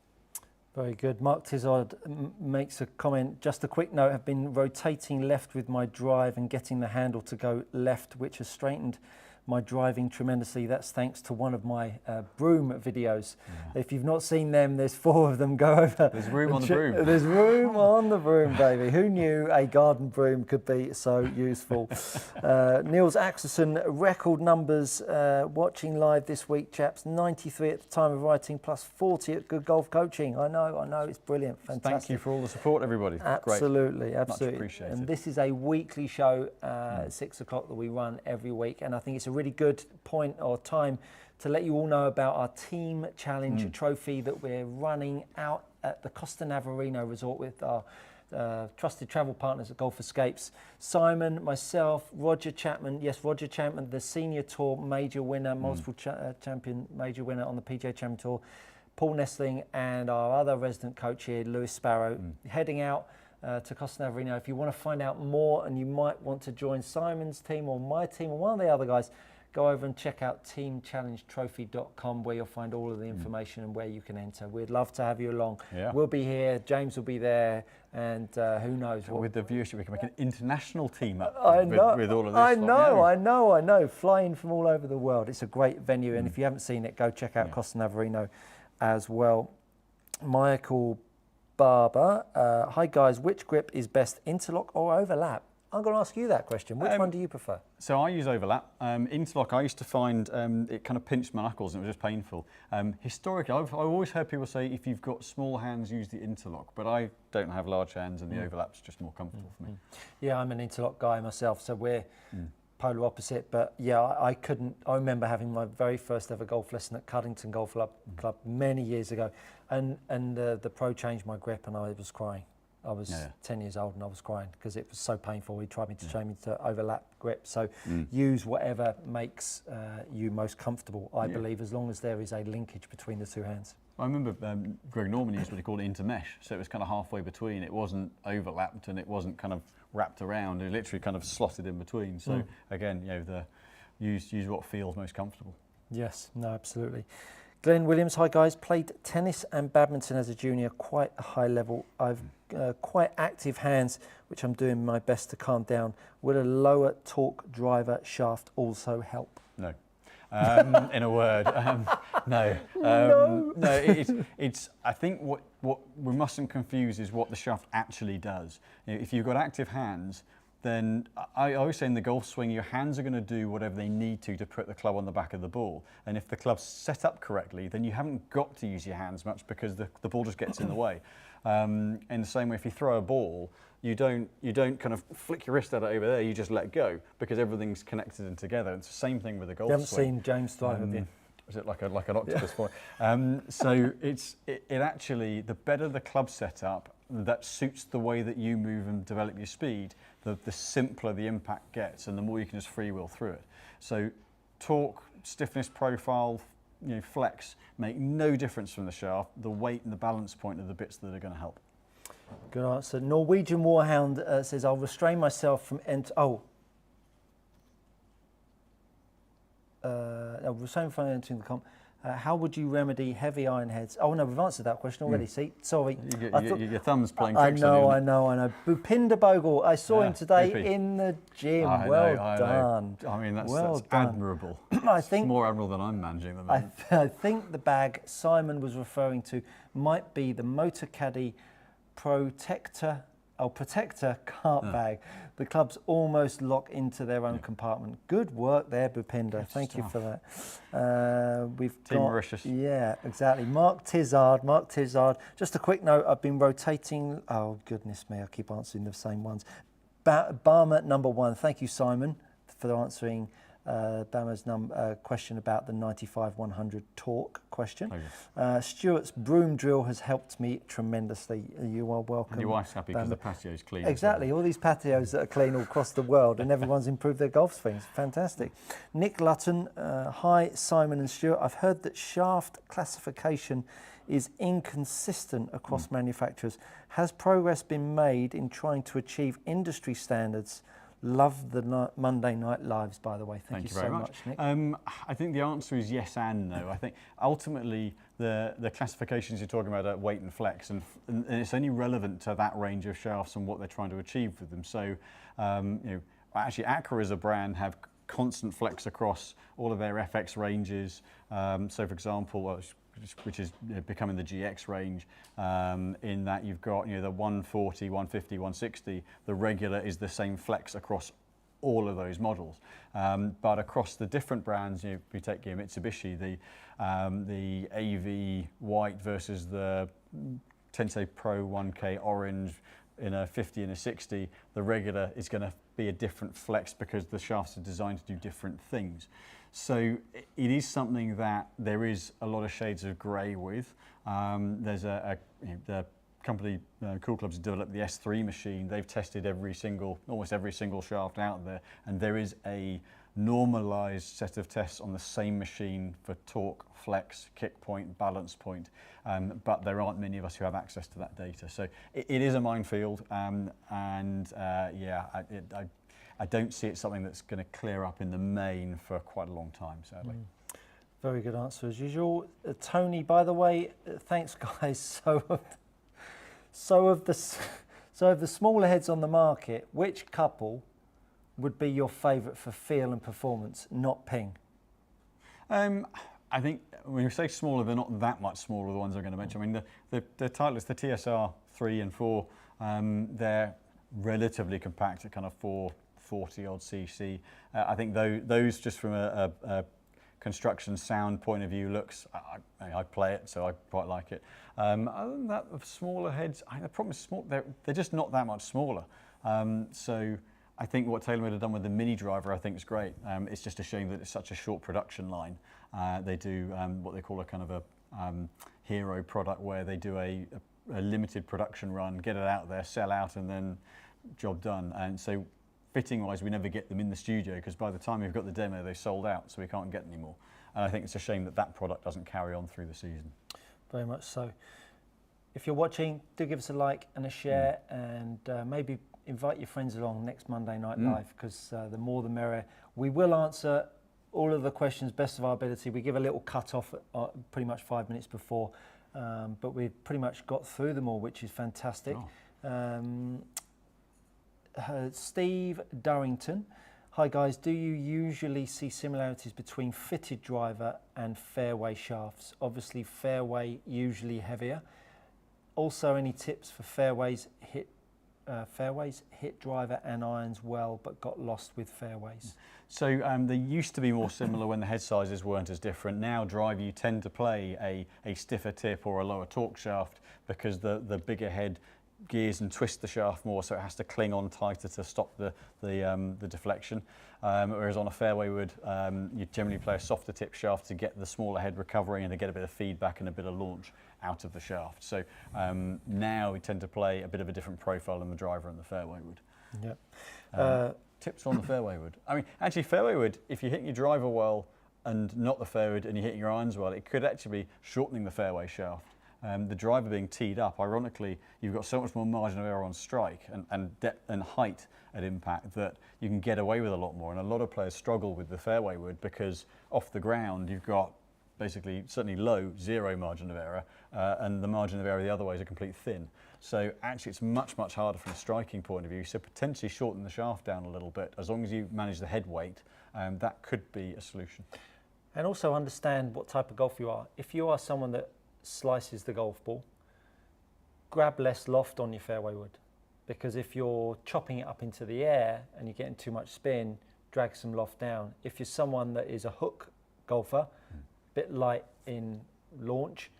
Very good. Mark Tizard makes a comment. Just a quick note, I've been rotating left with my drive and getting the handle to go left, which has straightened my driving tremendously. That's thanks to one of my broom videos. Yeah. If you've not seen them, there's 4 of them. Go over. There's room on the broom. There's room on the broom, baby. Who knew a garden broom could be so useful? Niels Axelson, record numbers watching live this week, chaps. 93 at the time of writing, plus 40 at Good Golf Coaching. I know, it's brilliant. Fantastic. Thank you for all the support, everybody. Absolutely, great. absolutely. Much appreciated. And this is a weekly show at 6 o'clock that we run every week, and I think it's a really good point or time to let you all know about our Team Challenge trophy that we're running out at the Costa Navarino Resort with our trusted travel partners at Golf Escapes. Simon, myself, Roger Chapman, the senior tour major winner, multiple champion major winner on the PGA Champion Tour, Paul Nestling, and our other resident coach here, Lewis Sparrow, heading out to Costa Navarino. If you want to find out more and you might want to join Simon's team or my team or one of the other guys, go over and check out teamchallengetrophy.com where you'll find all of the information and where you can enter. We'd love to have you along. Yeah. We'll be here, James will be there, and who knows what. With the viewership, we can make an international team up with all of this. I know. Flying from all over the world. It's a great venue, and if you haven't seen it, go check out Costa Navarino as well. Michael Barber, hi guys, which grip is best, interlock or overlap? I'm going to ask you that question. Which one do you prefer? So I use overlap. Interlock, I used to find it kind of pinched my knuckles and it was just painful. Historically, I've always heard people say if you've got small hands, use the interlock, but I don't have large hands and the overlap's just more comfortable for me. Yeah, I'm an interlock guy myself, so we're polar opposite, but yeah, I remember having my very first ever golf lesson at Cuddington Golf Club many years ago, and the pro changed my grip and I was crying. I was 10 years old and I was crying because it was so painful. He tried to show me to overlap grip. So use whatever makes you most comfortable, I believe, as long as there is a linkage between the two hands. I remember Greg Norman used what he called intermesh. So it was kind of halfway between. It wasn't overlapped and it wasn't kind of wrapped around. It literally kind of slotted in between. So again, use what feels most comfortable. Yes, no, absolutely. Glenn Williams, hi guys, played tennis and badminton as a junior, quite a high level. I've quite active hands, which I'm doing my best to calm down. Will a lower torque driver shaft also help? No. In a word, no. No, it's. I think what we mustn't confuse is what the shaft actually does. If you've got active hands, then I always say in the golf swing, your hands are going to do whatever they need to put the club on the back of the ball. And if the club's set up correctly, then you haven't got to use your hands much because the ball just gets in the way. In the same way, if you throw a ball, you don't kind of flick your wrist at it over there, you just let go because everything's connected and together. It's the same thing with the golf swing. You haven't seen James throw, have you? is it like an octopus form? So it actually, the better the club setup that suits the way that you move and develop your speed, the simpler the impact gets, and the more you can just freewheel through it. So torque, stiffness profile, flex make no difference from the shaft. The weight and the balance point are the bits that are going to help. Good answer. Norwegian Warhound says, I'll restrain myself from I'll restrain from entering the comp. How would you remedy heavy iron heads? Oh no, we've answered that question already. See, sorry. Your thumb's playing I tricks on you. know. Bhupinder Bogle, I saw him today BP. in the gym. I Done. know. I mean, that's done. admirable. I think it's more admirable than I'm managing them. I think the bag Simon was referring to might be the Motor Caddy Protector cart bag. The clubs almost lock into their own compartment. Good work there, Bhupinder. Thank you for that. We've Team got Mauritius. Yeah, exactly. Mark Tizard. Just a quick note. I've been rotating. Oh goodness me, I keep answering the same ones. Barmer number 1. Thank you, Simon, for answering Bama's question about the 95-100 torque question. Stuart's broom drill has helped me tremendously. You are welcome. And your wife's happy because the patio's clean. Exactly, all these patios that are clean all across the world, and everyone's improved their golf swings. Fantastic. Nick Lutton, hi Simon and Stuart. I've heard that shaft classification is inconsistent across manufacturers. Has progress been made in trying to achieve industry standards? Love the Monday Night Lives, by the way. Thank you very so much, Nick. I think the answer is yes and no. I think ultimately the classifications you're talking about are weight and flex, and it's only relevant to that range of shafts and what they're trying to achieve with them. So, actually, Acura as a brand have constant flex across all of their FX ranges. So, for example, which is becoming the GX range, in that you've got the 140, 150, 160. The regular is the same flex across all of those models, but across the different brands, if you take Mitsubishi, the AV white versus the Tensei Pro 1K orange in a 50 and a 60, the regular is going to be a different flex because the shafts are designed to do different things. So it is something that there is a lot of shades of grey with. There's the company Cool Clubs has developed the S3 machine. They've tested almost every single shaft out there, and there is a normalised set of tests on the same machine for torque, flex, kick point, balance point, but there aren't many of us who have access to that data. So it is a minefield, I don't see it something that's going to clear up in the main for quite a long time, sadly. Very good answer as usual. Tony, by the way, thanks guys. So of the smaller heads on the market, which couple would be your favourite for feel and performance, not ping? I think when you say smaller, they're not that much smaller, the ones I'm going to mention. I mean, the Titleist, the TSR 3 and 4, they're relatively compact at kind of 440 odd cc. I think those just from a construction sound point of view looks, I play it, so I quite like it. Other than that, of smaller heads, the problem is small, they're just not that much smaller. So I think what TaylorMade have done with the Mini driver I think is great. It's just a shame that it's such a short production line. They do what they call a kind of a hero product where they do a limited production run, get it out there, sell out, and then job done. And so fitting wise, we never get them in the studio because by the time we've got the demo, they've sold out, so we can't get any more. And I think it's a shame that that product doesn't carry on through the season. Very much so. If you're watching, do give us a like and a share, and maybe invite your friends along next Monday Night Live, because the more the merrier. We will answer all of the questions best of our ability. We give a little cut off pretty much 5 minutes before, but we've pretty much got through them all, which is fantastic. Steve Durrington. Hi guys, do you usually see similarities between fitted driver and fairway shafts? Obviously fairway usually heavier. Also any tips for fairways hit driver and irons well but got lost with fairways? So they used to be more similar when the head sizes weren't as different. Now driver you tend to play a stiffer tip or a lower torque shaft because the bigger head gears and twist the shaft more, so it has to cling on tighter to stop the deflection. Whereas on a fairway wood, you generally play a softer tip shaft to get the smaller head recovery and to get a bit of feedback and a bit of launch out of the shaft. So now we tend to play a bit of a different profile than the driver and the fairway wood. Yep. Tips on the fairway wood. I mean, actually fairway wood, if you're hitting your driver well and not the fairway wood and you're hitting your irons well, it could actually be shortening the fairway shaft. The driver being teed up, ironically, you've got so much more margin of error on strike and depth and height at impact that you can get away with a lot more. And a lot of players struggle with the fairway wood because off the ground you've got basically certainly low, zero margin of error, and the margin of error the other way is a complete thin. So actually it's much, much harder from a striking point of view. So potentially shorten the shaft down a little bit. As long as you manage the head weight, that could be a solution. And also understand what type of golf you are. If you are someone that slices the golf ball, grab less loft on your fairway wood, because if you're chopping it up into the air and you're getting too much spin, drag some loft down. If you're someone that is a hook golfer, bit light in launch,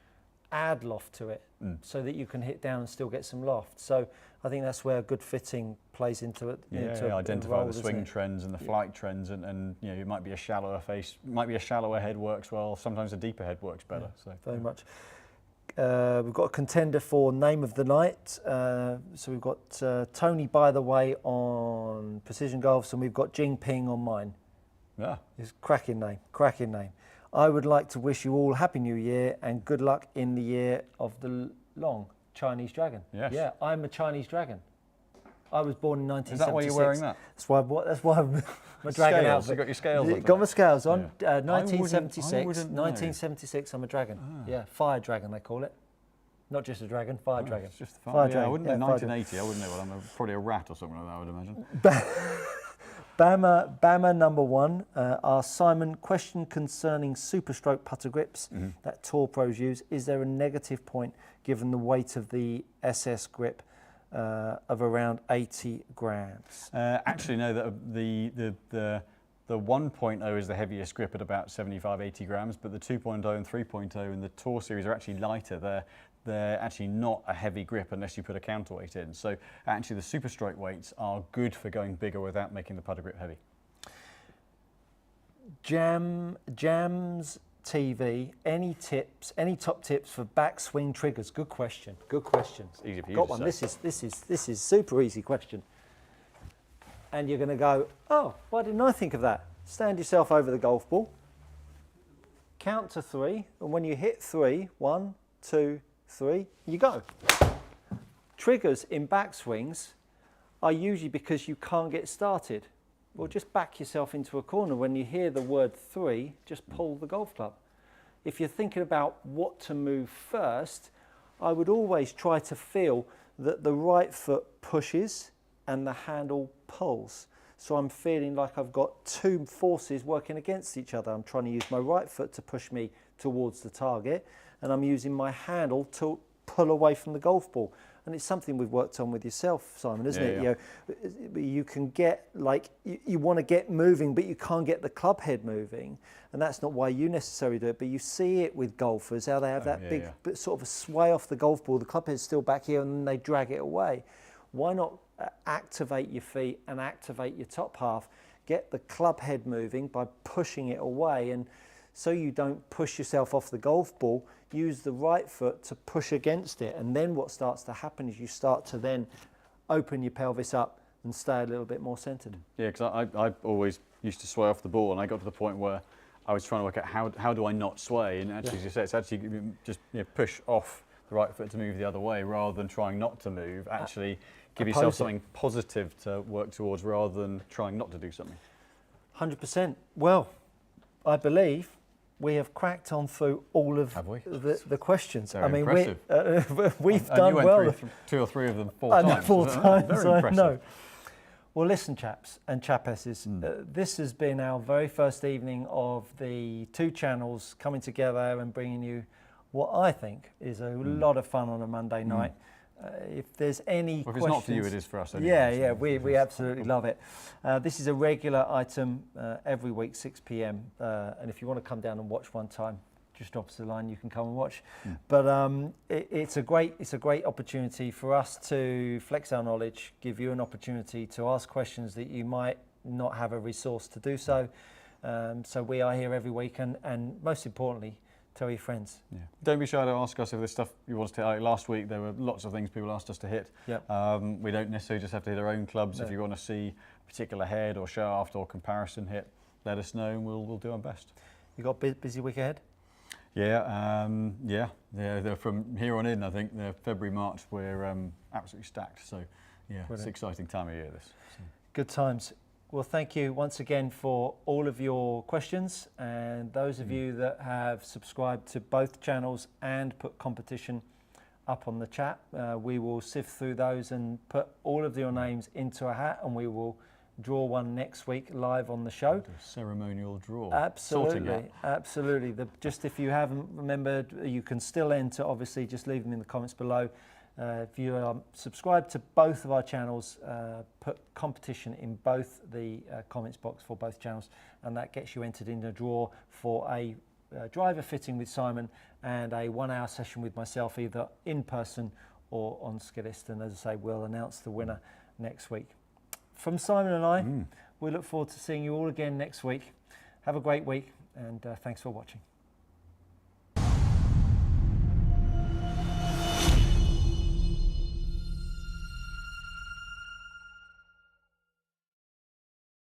add loft to it so that you can hit down and still get some loft. So I think that's where good fitting plays into it. Identify the swing trends and the flight trends, and you know, it might be a shallower face, might be a shallower head works well. Sometimes a deeper head works better. So very much. We've got a contender for name of the night. So we've got Tony, by the way, on Precision Golfs, and we've got Jing Ping on mine. Yeah, it's cracking name, cracking name. I would like to wish you all Happy New Year and good luck in the year of the long Chinese dragon. Yes. Yeah, I'm a Chinese dragon. I was born in 1976. Is that why you're wearing that? That's why my dragon outfit. You got your scales on. Got my scales on. Yeah. 1976. 1976. I'm a dragon. Yeah, fire dragon they call it. Not just a dragon, fire dragon. It's just fire dragon. dragon. I wouldn't know. 1980. I wouldn't know. Well, probably a rat or something like that, I would imagine. Bama number one, our Simon, question concerning Superstroke putter grips that Tour pros use. Is there a negative point given the weight of the SS grip of around 80 grams? Actually, no. The 1.0 is the heaviest grip at about 75, 80 grams, but the 2.0 and 3.0 in the Tour series are actually lighter. They're actually not a heavy grip unless you put a counterweight in. So actually the Superstroke weights are good for going bigger without making the putter grip heavy. Jams TV, any tips, any top tips for backswing triggers? Good question. Good question. It's easy for you Got to one. say. This is super easy question. And you're going to go, oh, why didn't I think of that? Stand yourself over the golf ball. Count to 3, and when you hit 3, 1, 2, 3, you go. Triggers in backswings are usually because you can't get started. Well, just back yourself into a corner. When you hear the word 3, just pull the golf club. If you're thinking about what to move first, I would always try to feel that the right foot pushes and the handle pulls. So I'm feeling like I've got two forces working against each other. I'm trying to use my right foot to push me towards the target, and I'm using my handle to pull away from the golf ball. And it's something we've worked on with yourself, Simon, isn't it? Yeah. You know, you can get, like, you want to get moving, but you can't get the club head moving. And that's not why you necessarily do it, but you see it with golfers, how they have that big sort of a sway off the golf ball, the club head's still back here, and then they drag it away. Why not activate your feet and activate your top half? Get the club head moving by pushing it away, and so you don't push yourself off the golf ball, use the right foot to push against it. And then what starts to happen is you start to then open your pelvis up and stay a little bit more centered. Yeah, because I always used to sway off the ball, and I got to the point where I was trying to work out how do I not sway, and actually, as you say, it's actually just push off the right foot to move the other way rather than trying not to move. Actually give yourself something positive to work towards rather than trying not to do something. 100%. Well, I believe we have cracked on through all of the questions. Very I mean, impressive. we've done well. You went through 2 or 3 of them 4 times. 4 times, Very impressive. I know. Well, listen, chaps and chapesses, this has been our very first evening of the 2 channels coming together and bringing you what I think is a lot of fun on a Monday night. If there's any questions... If it's not for you, it is for us. Anyway, yeah, we absolutely love it. This is a regular item every week, 6 p.m. And if you want to come down and watch one time, just opposite the line, you can come and watch. But it's a great opportunity for us to flex our knowledge, give you an opportunity to ask questions that you might not have a resource to do so. So we are here every week, and most importantly, tell your friends. Yeah. Don't be shy to ask us if there's stuff you want us to hit. Like last week, there were lots of things people asked us to hit. Yep. We don't necessarily just have to hit our own clubs. No. If you want to see a particular head or shaft or comparison hit, let us know and we'll do our best. You got a busy week ahead? Yeah, they're from here on in, I think, they're February, March, we're absolutely stacked. So, yeah, Brilliant. It's an exciting time of year, this. So. Good times. Well, thank you once again for all of your questions, and those of you that have subscribed to both channels and put competition up on the chat. We will sift through those and put all of your names into a hat, and we will draw one next week live on the show. A ceremonial draw. Absolutely, absolutely. Just if you haven't remembered, you can still enter. Obviously, just leave them in the comments below. If you are subscribed to both of our channels, put competition in both the comments box for both channels, and that gets you entered in a draw for a driver fitting with Simon and a 1 hour session with myself, either in person or on Skillist. And as I say, we'll announce the winner next week. From Simon and I, we look forward to seeing you all again next week. Have a great week, and thanks for watching.